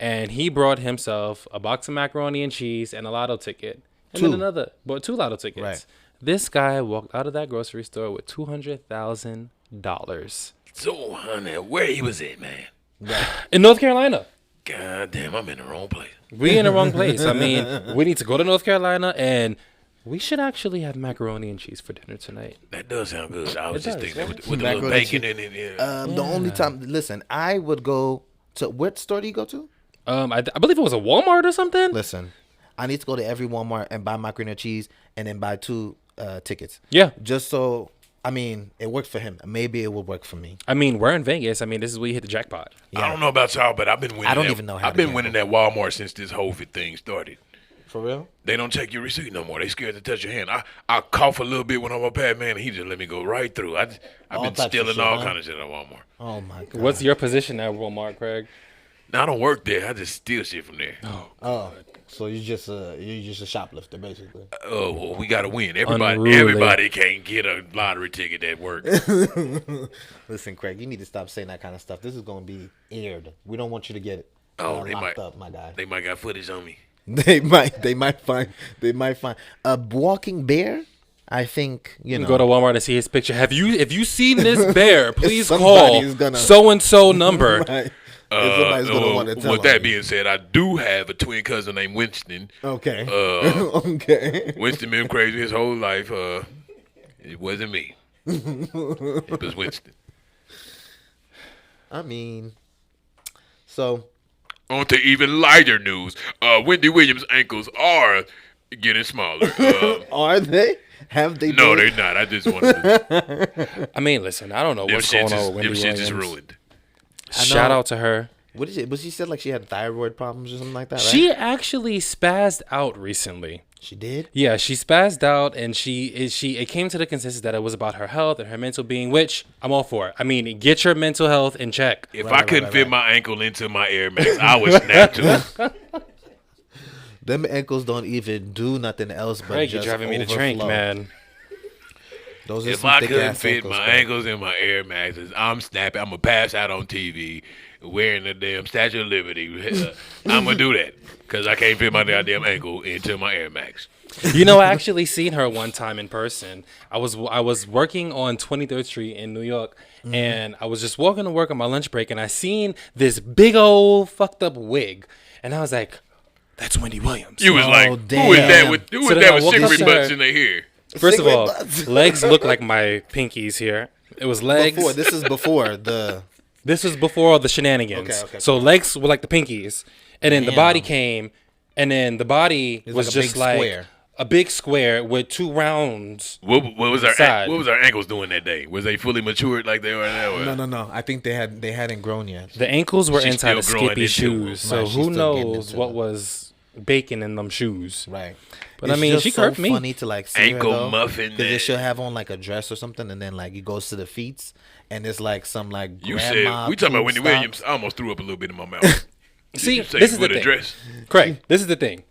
and he brought himself a box of macaroni and cheese and a lotto ticket. And then two lotto tickets. Right. This guy walked out of that grocery store with $200,000 So, honey, where he was at, man? in North Carolina. God damn, I'm in the wrong place. We in the wrong place. I mean, we need to go to North Carolina, and we should actually have macaroni and cheese for dinner tonight. That does sound good. I was just does, thinking right? with the little Macaroni and bacon in it. Yeah. The only time, listen, I would go to, what store do you go to? I believe it was a Walmart or something. Listen, I need to go to every Walmart and buy macaroni and cheese and then buy 2 tickets. Yeah. Just so, I mean, it worked for him. Maybe it will work for me. I mean, we're in Vegas. I mean, this is where you hit the jackpot. I don't know about y'all, but I've been winning. I don't even know how I've to been gamble. winning at Walmart since this COVID thing started. For real? They don't check your receipt no more. They scared to touch your hand. I cough a little bit when I'm up at man, and he just let me go right through. I've been types of stealing shit, all huh? kind of shit at Walmart. Oh my god. What's your position at Walmart, Craig? Now I don't work there. I just steal shit from there. Oh, so you just a shoplifter basically. Oh, well, we gotta win. Unruly. Everybody can't get a lottery ticket at work. Listen, Craig, you need to stop saying that kind of stuff. This is gonna be aired. We don't want you to get it. They locked might up, my guy. They might got footage on me. They might find a walking bear. I think you know. Go to Walmart and see his picture. If you seen this bear, please Somebody's call gonna- so and so number. Right. And somebody's gonna want to tell With that on you. being said, I do have a twin cousin named Winston. Okay. Okay. Winston been crazy his whole life. It wasn't me. It was Winston. I mean, so On to even lighter news. Wendy Williams' ankles are getting smaller. are they? Have they? No, been? they're not. I just wanted to. I mean, listen, I don't know Them what's going shits on is, with Wendy them shits Williams. is ruined. Shout out to her. What is it? Was she said like she had thyroid problems or something like that? Right? She actually spazzed out recently. She did. Yeah, she spazzed out, and it came to the consensus that it was about her health and her mental being, which I'm all for. I mean, get your mental health in check. If I couldn't fit my ankle into my Air Max, I would snap to it. Them ankles don't even do nothing else but Craig, you're just driving me to overflow. drink, man. Those are If some I thick couldn't ass fit ankles, my Craig. ankles in my Air Maxes, I'm snapping. I'm going to pass out on TV wearing the damn Statue of Liberty. I'm going to do that because I can't fit my goddamn ankle into my Air Max. You know, I actually seen her one time in person. I was working on 23rd Street in New York, and I was just walking to work on my lunch break, and I seen this big old fucked up wig, and I was like, "That's Wendy Williams." You was like, who is damn. that with, who So is then that I with woke up cigarette to butts her. in their hair? First of Cigarette all, butts. legs look like my pinkies here. It was legs. This is before the. This was before all the shenanigans. Okay. So legs were like the pinkies, and then the body came, and then the body was like a just big like square. a big square with two rounds. What was our Side. what was our ankles doing that day? Was they fully matured like they are now? No. I think they hadn't grown yet. The ankles were She's inside of still growing Skippy into shoes, so Right, she's who still getting knows into what them. was bacon in them shoes. Right. But I mean, just she so curved me. funny to like see Ankle her though, muffin because man. she'll have on like a dress or something, and then like it goes to the feet, and it's like some like You grandma said we talking about Wendy tube stop. Williams. I almost threw up a little bit in my mouth. See, You say this is the with a thing. dress. Correct. This is the thing.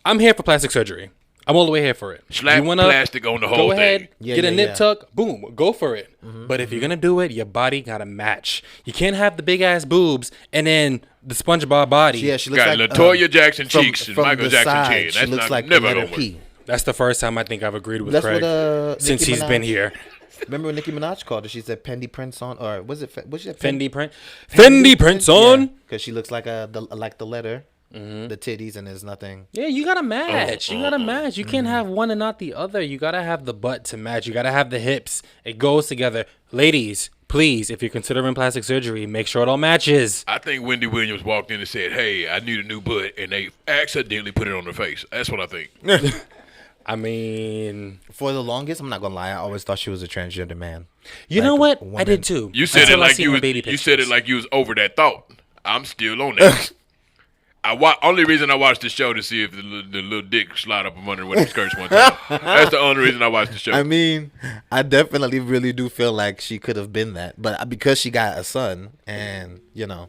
I'm here for plastic surgery. I'm all the way here for it. Slap you wanna plastic on the whole go ahead, thing. Yeah, get a yeah, nip yeah. tuck, boom, go for it. But if you're gonna do it, your body gotta match. You can't have the big ass boobs and then the SpongeBob body. Yeah, she looks Got like Latoya Jackson from- cheeks and from Michael the Jackson side, chin. She That's looks not like the never letter gonna work. P. That's the first time I think I've agreed with That's Craig what since Nicki he's been Minaj- here. Remember when Nicki Minaj called her? She said Fendi Prince on, or was it what she said? Fendi print. Fendi prints on. Because she looks like the letter, the titties, and there's nothing. Yeah, you gotta match. You gotta match. You can't have one and not the other. You gotta have the butt to match. You gotta have the hips. It goes together. Ladies, please, if you're considering plastic surgery, make sure it all matches. I think Wendy Williams walked in and said, "Hey, I need a new butt," and they accidentally put it on her face. That's what I think. I mean, For the longest, I'm not gonna lie, I always thought she was a transgender man. you Like know what? a I woman. did too. You said it Until I like seen you her was. baby You said it pictures. like you was over that thought. I'm still on that. Only reason I watched the show to see if the little dick slide up from under one of the skirts one time. That's the only reason I watched the show. I mean, I definitely really do feel like she could have been that, but because she got a son, and you know,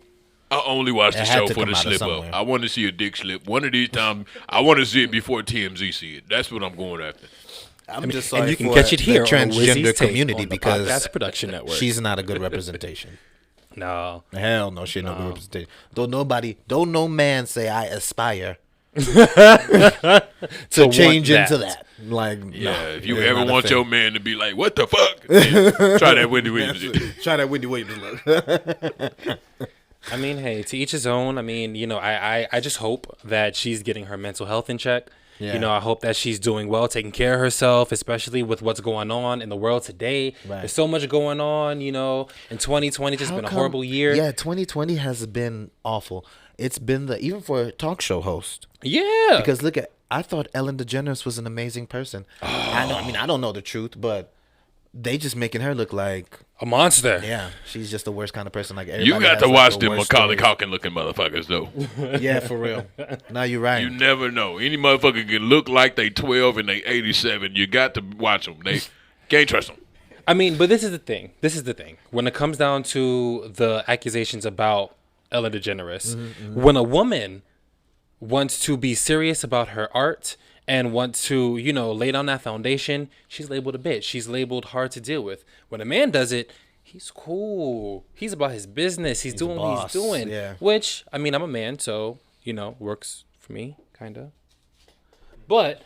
I only watched the It had show to for come the out of slip up. somewhere. I want to see a dick slip. One of these times, I want to see it before TMZ see it. That's what I'm going after. I'm just sorry and you can for catch it the here on transgender Wizzy's Take community on the because Podcast Production Network. she's not a good representation. No. Hell no, she ain't no good representation. Don't no man say I aspire To to change want into that. Like, Yeah, no, if you it's ever not a want thing. your man to be like, "What the fuck?" then try that Wendy Williams. shit. Try that Wendy Williams look. I mean, hey, to each his own. I mean, you know, I just hope that she's getting her mental health in check. Yeah. You know, I hope that she's doing well, taking care of herself, especially with what's going on in the world today. Right. There's so much going on, you know, in 2020, just been a horrible year. Yeah, 2020 has been awful. It's been even for a talk show host. Yeah. Because look at, I thought Ellen DeGeneres was an amazing person. I don't know the truth, but they just making her look like A monster. she's just the worst kind of person. Like You everybody got has, to like, watch the them worst Macaulay stories. Culkin looking motherfuckers though. Yeah, for real. No, you're right. You never know. Any motherfucker can look like they 12 and they 87. You got to watch them. They can't trust them. I mean, but this is the thing. This is the thing. When it comes down to the accusations about Ellen DeGeneres, when a woman wants to be serious about her art and wants to, lay down that foundation, she's labeled a bitch. She's labeled hard to deal with. When a man does it, he's cool. He's about his business. He's doing what he's doing. Yeah. Which, I mean, I'm a man, so, works for me, kind of. But,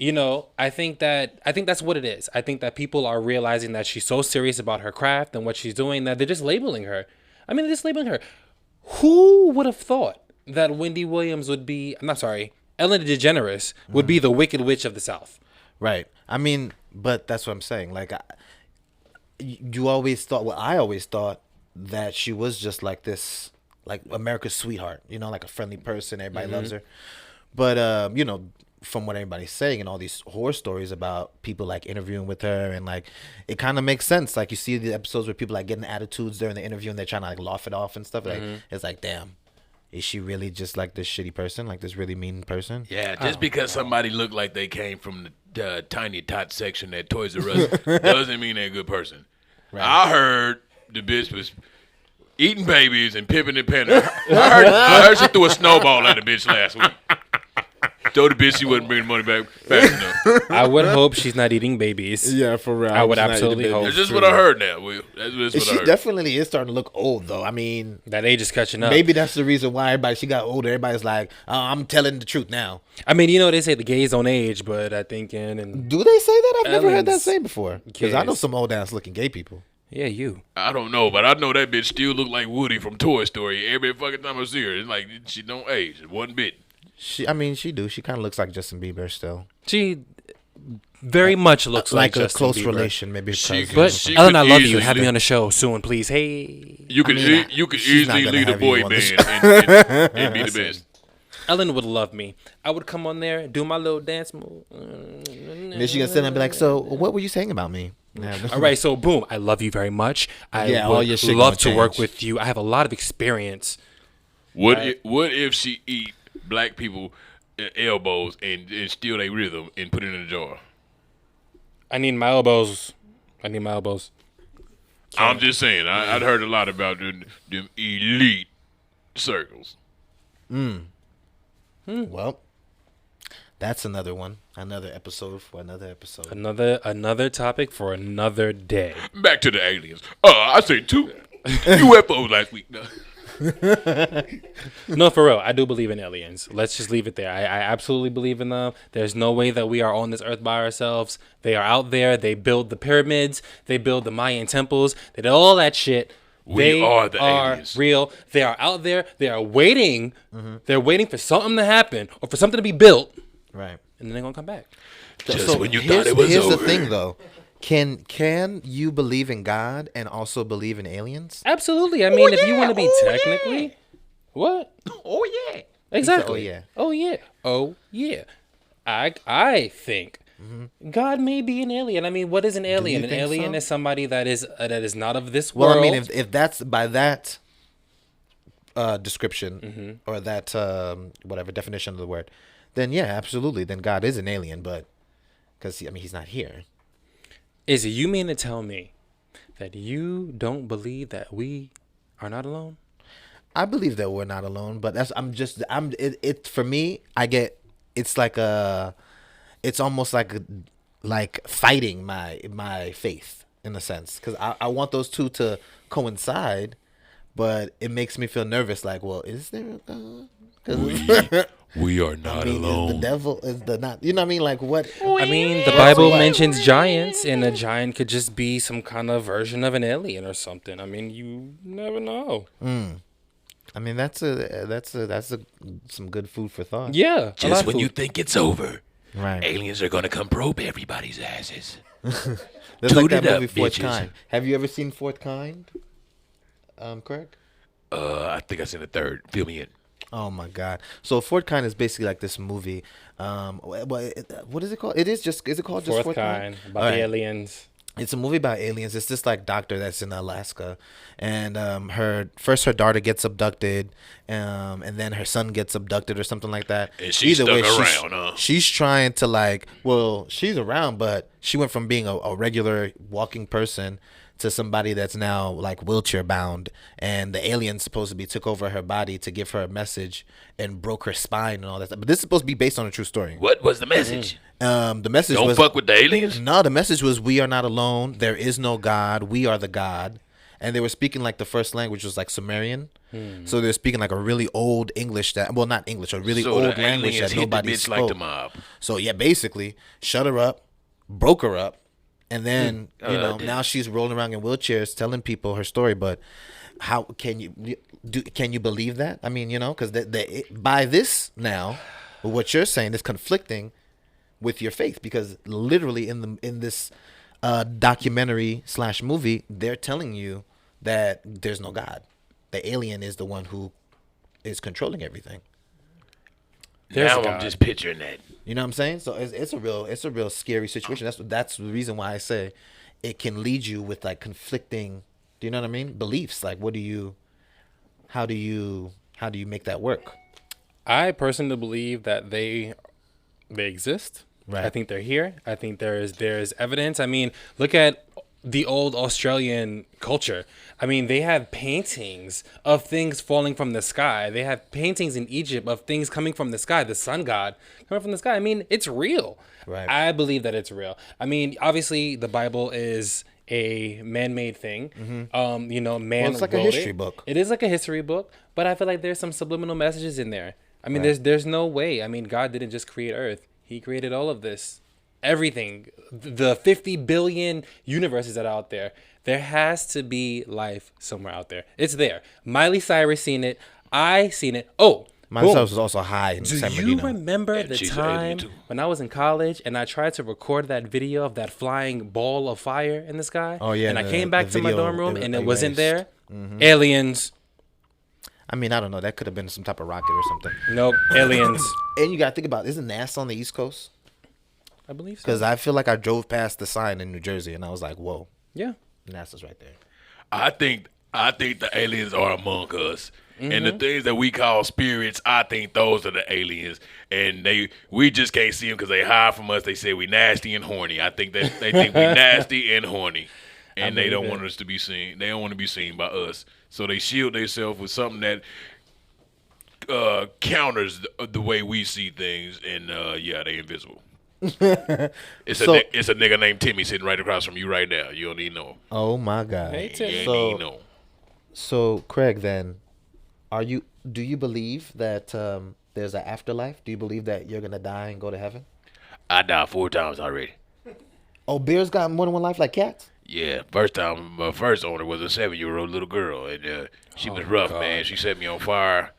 I think that's what it is. I think that people are realizing that she's so serious about her craft and what she's doing that they're just labeling her. I mean, they're just labeling her. Who would have thought that Wendy Williams would be, I'm not sorry, Ellen DeGeneres would be the Wicked Witch of the South? Right. I mean, but that's what I'm saying. Like, you always thought, well, I always thought that she was just like this, like America's sweetheart, like a friendly person. Everybody loves her. But, from what everybody's saying and all these horror stories about people like interviewing with her, and like it kind of makes sense. Like you see the episodes where people like getting attitudes during the interview and they're trying to like laugh it off and stuff. Like it's like, damn, is she really just like this shitty person, like this really mean person? Yeah, just because somebody looked like they came from the tiny tot section at Toys R Us doesn't mean they're a good person. Right. I heard the bitch was eating babies and pimping and panning. I heard she threw a snowball at the bitch last week. Told the bitch she wasn't bringing money back fast enough. I would hope she's not eating babies. Yeah, for real. I would absolutely hope. That's just what I heard now, Will. That's just what I She heard. definitely is starting to look old, though. I mean, That age is catching up. maybe that's the reason why she got older. Everybody's like, oh, I'm telling the truth now. I mean, they say the gays don't age, but I think and Do they say that? I've never heard that Ellen's saying before. Because I know gays. some old ass looking gay people. yeah, you. I don't know, but I know that bitch still look like Woody from Toy Story. Every fucking time I see her, it's like she don't age. One bit. She do. She kind of looks like Justin Bieber still. She very much looks like a Justin close Bieber. relation, maybe. She cousin. could- But she Ellen, could I love you. easily Have me live- on the show soon, please. Hey, You could mean, you could she's not easily gonna lead a have you boy on the band and be the best. Ellen would love me. I would come on there, do my little dance move. And then she gonna sit there and be like, so what were you saying about me? All right, so boom, I love you very much. I Yeah, all would your shit love gonna to work change. with you. I have a lot of experience. What if she eat black people elbows and steal their rhythm and put it in a jar? I need my elbows. I'm just saying. I'd heard a lot about them elite circles. Well, that's another one. Another episode for another episode. Another topic for another day. Back to the aliens. I said 2 UFOs last week. No. No, for real, I do believe in aliens. Let's just leave it there. I absolutely believe in them. There's no way that we are on this earth by ourselves. They are out there. They build the pyramids. They build the Mayan temples. They did all that shit. We They are the aliens. real. They are out there. They are waiting. They're waiting for something to happen or for something to be built, Right. and then they're gonna come back. Just when you here's, thought it was here's over. the thing, though. Can you believe in God and also believe in aliens? Absolutely. I mean, if you want to be technically, what? Oh yeah. Exactly. "Oh, yeah." Oh yeah. Oh yeah. I think God may be an alien. I mean, what is an alien? An think alien so? is somebody that is not of this Well, world. I mean, if that's by that description or that whatever definition of the word, then yeah, absolutely. Then God is an alien, but because he's not here. Is it you mean to tell me that you don't believe that we are not alone? I believe that we're not alone, but it for me. It's like it's almost like fighting my faith in a sense, because I want those two to coincide, but it makes me feel nervous. Like, well, is there a God? 'Cause We are not is the alone. devil is the not? You know what I mean? Like what? I mean, the Bible mentions giants, and a giant could just be some kind of version of an alien or something. I mean, you never know. I mean, that's some good food for thought. Yeah. a lot Just of when you food. think it's over, Right. aliens are gonna come probe everybody's asses. That's like Toot that it up, movie Fourth bitches. Kind. Have you ever seen Fourth Kind? Craig? I think I seen the third. Fill me in. Oh my God! So Fourth Kind is basically like this movie. What is it called? Is it called just Fourth Fourth kind, about All the right. aliens. It's a movie about aliens. It's this like doctor that's in Alaska, and her daughter gets abducted, and then her son gets abducted or something like that. And she's stuck around, huh? She's trying to like, well, she's around, but she went from being a regular walking person to somebody that's now like wheelchair bound, and the alien supposedly took over her body to give her a message and broke her spine and all that stuff. But this is supposed to be based on a true story. What was the message? The message Don't was, fuck with the aliens? no, the message was, we are not alone. There is no God. We are the God. And they were speaking like the first language was like Sumerian. So they're speaking like a really old English that, well, not English, a really So old the language aliens that hit the nobody bitch spoke. like the mob. So yeah, basically shut her up, broke her up, and then damn. now she's rolling around in wheelchairs telling people her story. But how can you can you believe that? I mean, because by this now, what you're saying is conflicting with your faith, because literally in this documentary / movie, they're telling you that there's no God. The alien is the one who is controlling everything. There's Now a I'm God. just picturing that. You know what I'm saying? So it's a real scary situation. That's the reason why I say it can lead you with like conflicting. Do you know what I mean? Beliefs. Like, how do you make that work? I personally believe that they exist. Right. I think they're here. I think there's evidence. I mean, look at the old Australian culture. I mean, they have paintings of things falling from the sky. They have paintings in Egypt of things coming from the sky, the sun god coming from the sky. I mean, it's real. Right. I believe that it's real. I mean, obviously, the Bible is a man-made thing. Man Well, it's like a wrote history it. book. It is like a history book, but I feel like there's some subliminal messages in there. I mean, there's no way. I mean, God didn't just create Earth. He created all of this. Everything. The 50 billion universes that are out there. There has to be life somewhere out there. It's there. Miley Cyrus seen it. I seen it. Oh, My boom. house was also high in Do San you Bernardino. remember And the she's an alien, time too. when I was in college and I tried to record that video of that flying ball of fire in the sky? Oh, yeah, And I the- came back the to my video dorm room it and it wasn't erased. there. Aliens. I mean, I don't know. That could have been some type of rocket or something. Nope. Aliens. And you got to think about, isn't NASA on the East Coast? I believe so. Because I feel like I drove past the sign in New Jersey and I was like, whoa, Yeah. NASA's right there. I think the aliens are among us. And the things that we call spirits, I think those are the aliens. And we just can't see them because they hide from us. They say we nasty and horny. I think that they think we nasty and horny. And they don't want us to be seen. They don't want to be seen by us. So they shield themselves with something that counters the way we see things. And they invisible. It's a nigga named Timmy sitting right across from you right now. You don't even know him. Oh my God. Hey, Tim. You ain't So- even know him. So, Craig, then, do you believe that there's an afterlife? Do you believe that you're going to die and go to heaven? I died 4 times already. Oh, bears got more than one life like cats? Yeah, first time, my first owner was a 7-year-old little girl, and she was rough, man. She set me on fire.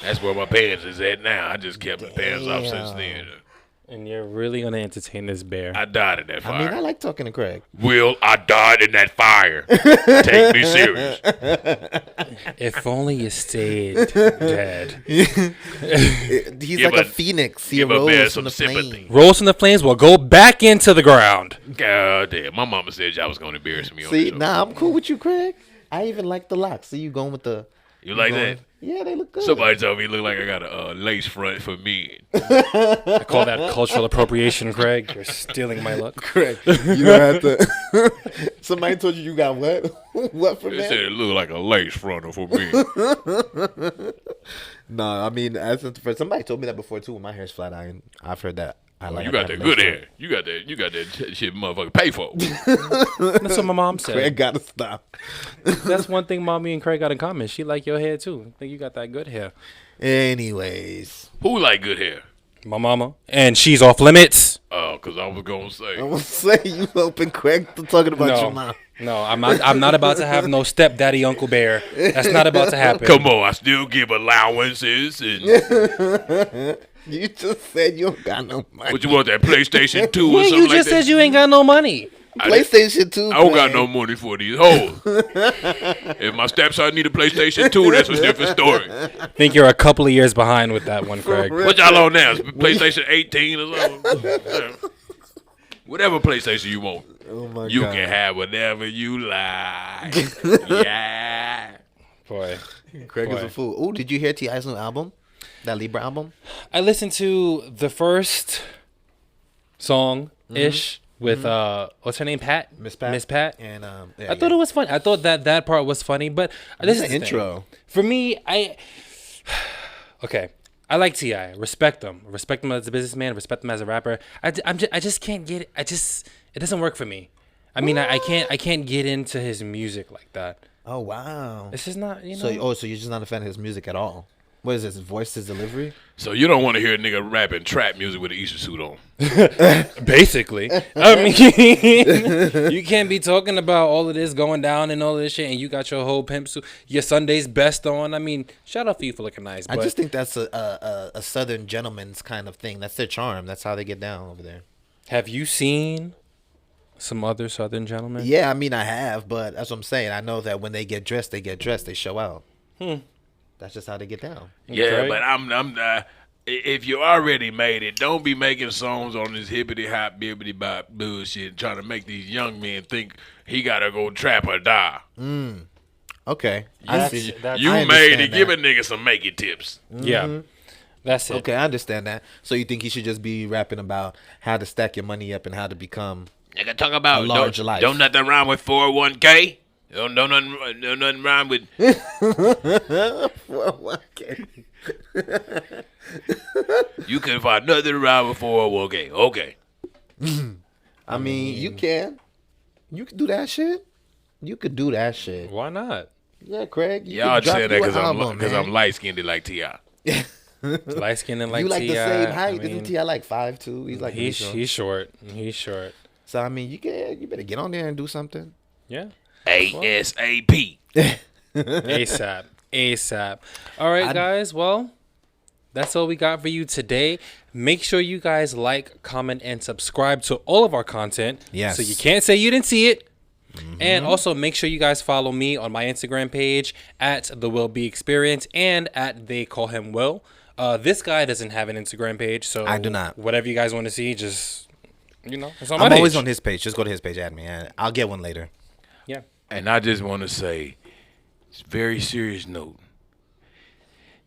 That's where my pants is at now. I just kept my pants off since then. And you're really going to entertain this bear. I died in that fire. I mean, I like talking to Craig. Will, I died in that fire. Take me serious. If only you stayed dead. He's Give like a a- phoenix. He give a bear arose some from the sympathy. flame. Rolls in the flames will go back into the ground. God damn, my mama said y'all was gonna embarrass me on See, this show. nah, I'm cool with you, Craig. I even like the locks. See, you going with the... You like going- that? Yeah, they look good. Somebody told me it looked like I got a lace front for men. I call that cultural appropriation, Craig. You're stealing my look. Craig, you don't have to... Somebody told you got what? What for They that? said it looked like a lace front for men. No, I mean, somebody told me that before too. When my hair's flat iron, I've heard that. I like. You got that good hair. You got that shit motherfucker pay for. That's what my mom said. Craig gotta stop. That's one thing mommy and Craig got in common. She like your hair too. I think you got that good hair. Anyways, Who like good hair? My mama. And she's off limits. Oh, because I was gonna say. I'm gonna say you open Craig to talking about your mom. No, I'm not about to have no stepdaddy Uncle Bear. That's not about to happen. Come on, I still give allowances. And You just said you don't got no money. what you want, that PlayStation 2 or Yeah, something you like just that? said you ain't got no money. PlayStation 2. I don't got Craig. no money for these hoes. If my stepson need a PlayStation 2, that's a different story. I think you're a couple of years behind with that one, Craig. What y'all on now? PlayStation 18 or something? Whatever PlayStation you want. Oh my You god. can have whatever you like. Yeah. Boy. Craig is Boy. a fool. Oh, did you hear T.I.'s new album? That Libra album? I listened to the first song ish with what's her name? Pat? Miss Pat. Miss Pat. And I thought it was funny. I thought that part was funny, but this is the the intro. thing. For me, okay. I like T.I. Respect him. Respect him as a businessman. Respect him as a rapper. I just can't get it. It doesn't work for me. I mean, I can't get into his music like that. Oh wow. It's just not, you know. So you're just not a fan of his music at all? What is this? His voice, his delivery? So you don't want to hear a nigga rapping trap music with an Easter suit on. Basically, I mean, you can't be talking about all of this going down and all of this shit, and you got your whole pimp suit, your Sunday's best on. I mean, shout out for you for looking nice. I But just think that's a Southern gentleman's kind of thing. That's their charm. That's how they get down over there. have you seen some other Southern gentlemen? Yeah, I mean, I have, but that's what I'm saying. I know that when they get dressed, they show out. That's just how they get down. Yeah, Okay. but I'm if you already made it, don't be making songs on this hippity hop bibbity bop bullshit, trying to make these young men think he gotta go trap or die. Okay. That's- see. that's- You I made understand it. Give a that. nigga some make it tips. Yeah, that's it. Okay, I understand that. So you think he should just be rapping about how to stack your money up and how to become... Nigga, talk about A large life. Don't nothing rhyme with 401k. Don't nothing rhyme with. You can find nothing rhyme with 401k. Okay. I mean, you can. You can do that shit. You could do that shit. Why not? Yeah, Craig. You Y'all could drop saying that you because an I'm album, man. light skinned like T.I. Light skin and like You like the T.I. same height. I mean, Isn't T.I. like 5'2"? He's like really he's short. He's short. So I mean, you better get on there and do something. Yeah. ASAP. ASAP. All right, guys. Well, that's all we got for you today. Make sure you guys like, comment, and subscribe to all of our content. Yes. So you can't say you didn't see it. And also make sure you guys follow me on my Instagram page at the Will Be Experience and at They Call Him Will. This guy doesn't have an Instagram page, so I do not. Whatever you guys want to see, just it's on my I'm always page. on his page. Just go to his page, add me. And I'll get one later. Yeah. And I just want to say, it's a very serious note.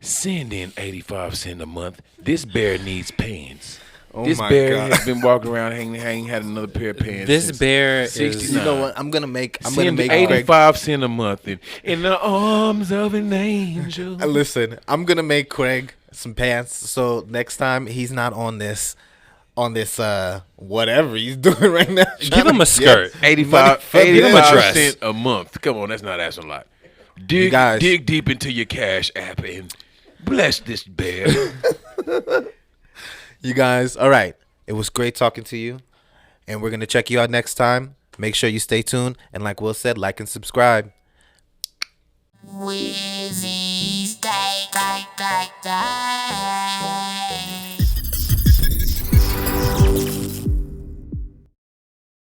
Send in 85 cents a month. This bear needs pants. This my bear God. has been walking around, ain't had another pair of pants. This since bear is 69. You know what? I'm gonna make Send Craig. 85 cents a month in the arms of an angel. Listen, I'm gonna make Craig some pants. So next time he's not on this whatever he's doing right now. give him a skirt. 85 Give him a dress. cents a month. Come on, that's not asking a lot. You guys- Dig deep into your cash app and bless this bear. You guys, all right. It was great talking to you, and we're gonna check you out next time. Make sure you stay tuned, and like Will said, like and subscribe. Wizzy, stay right.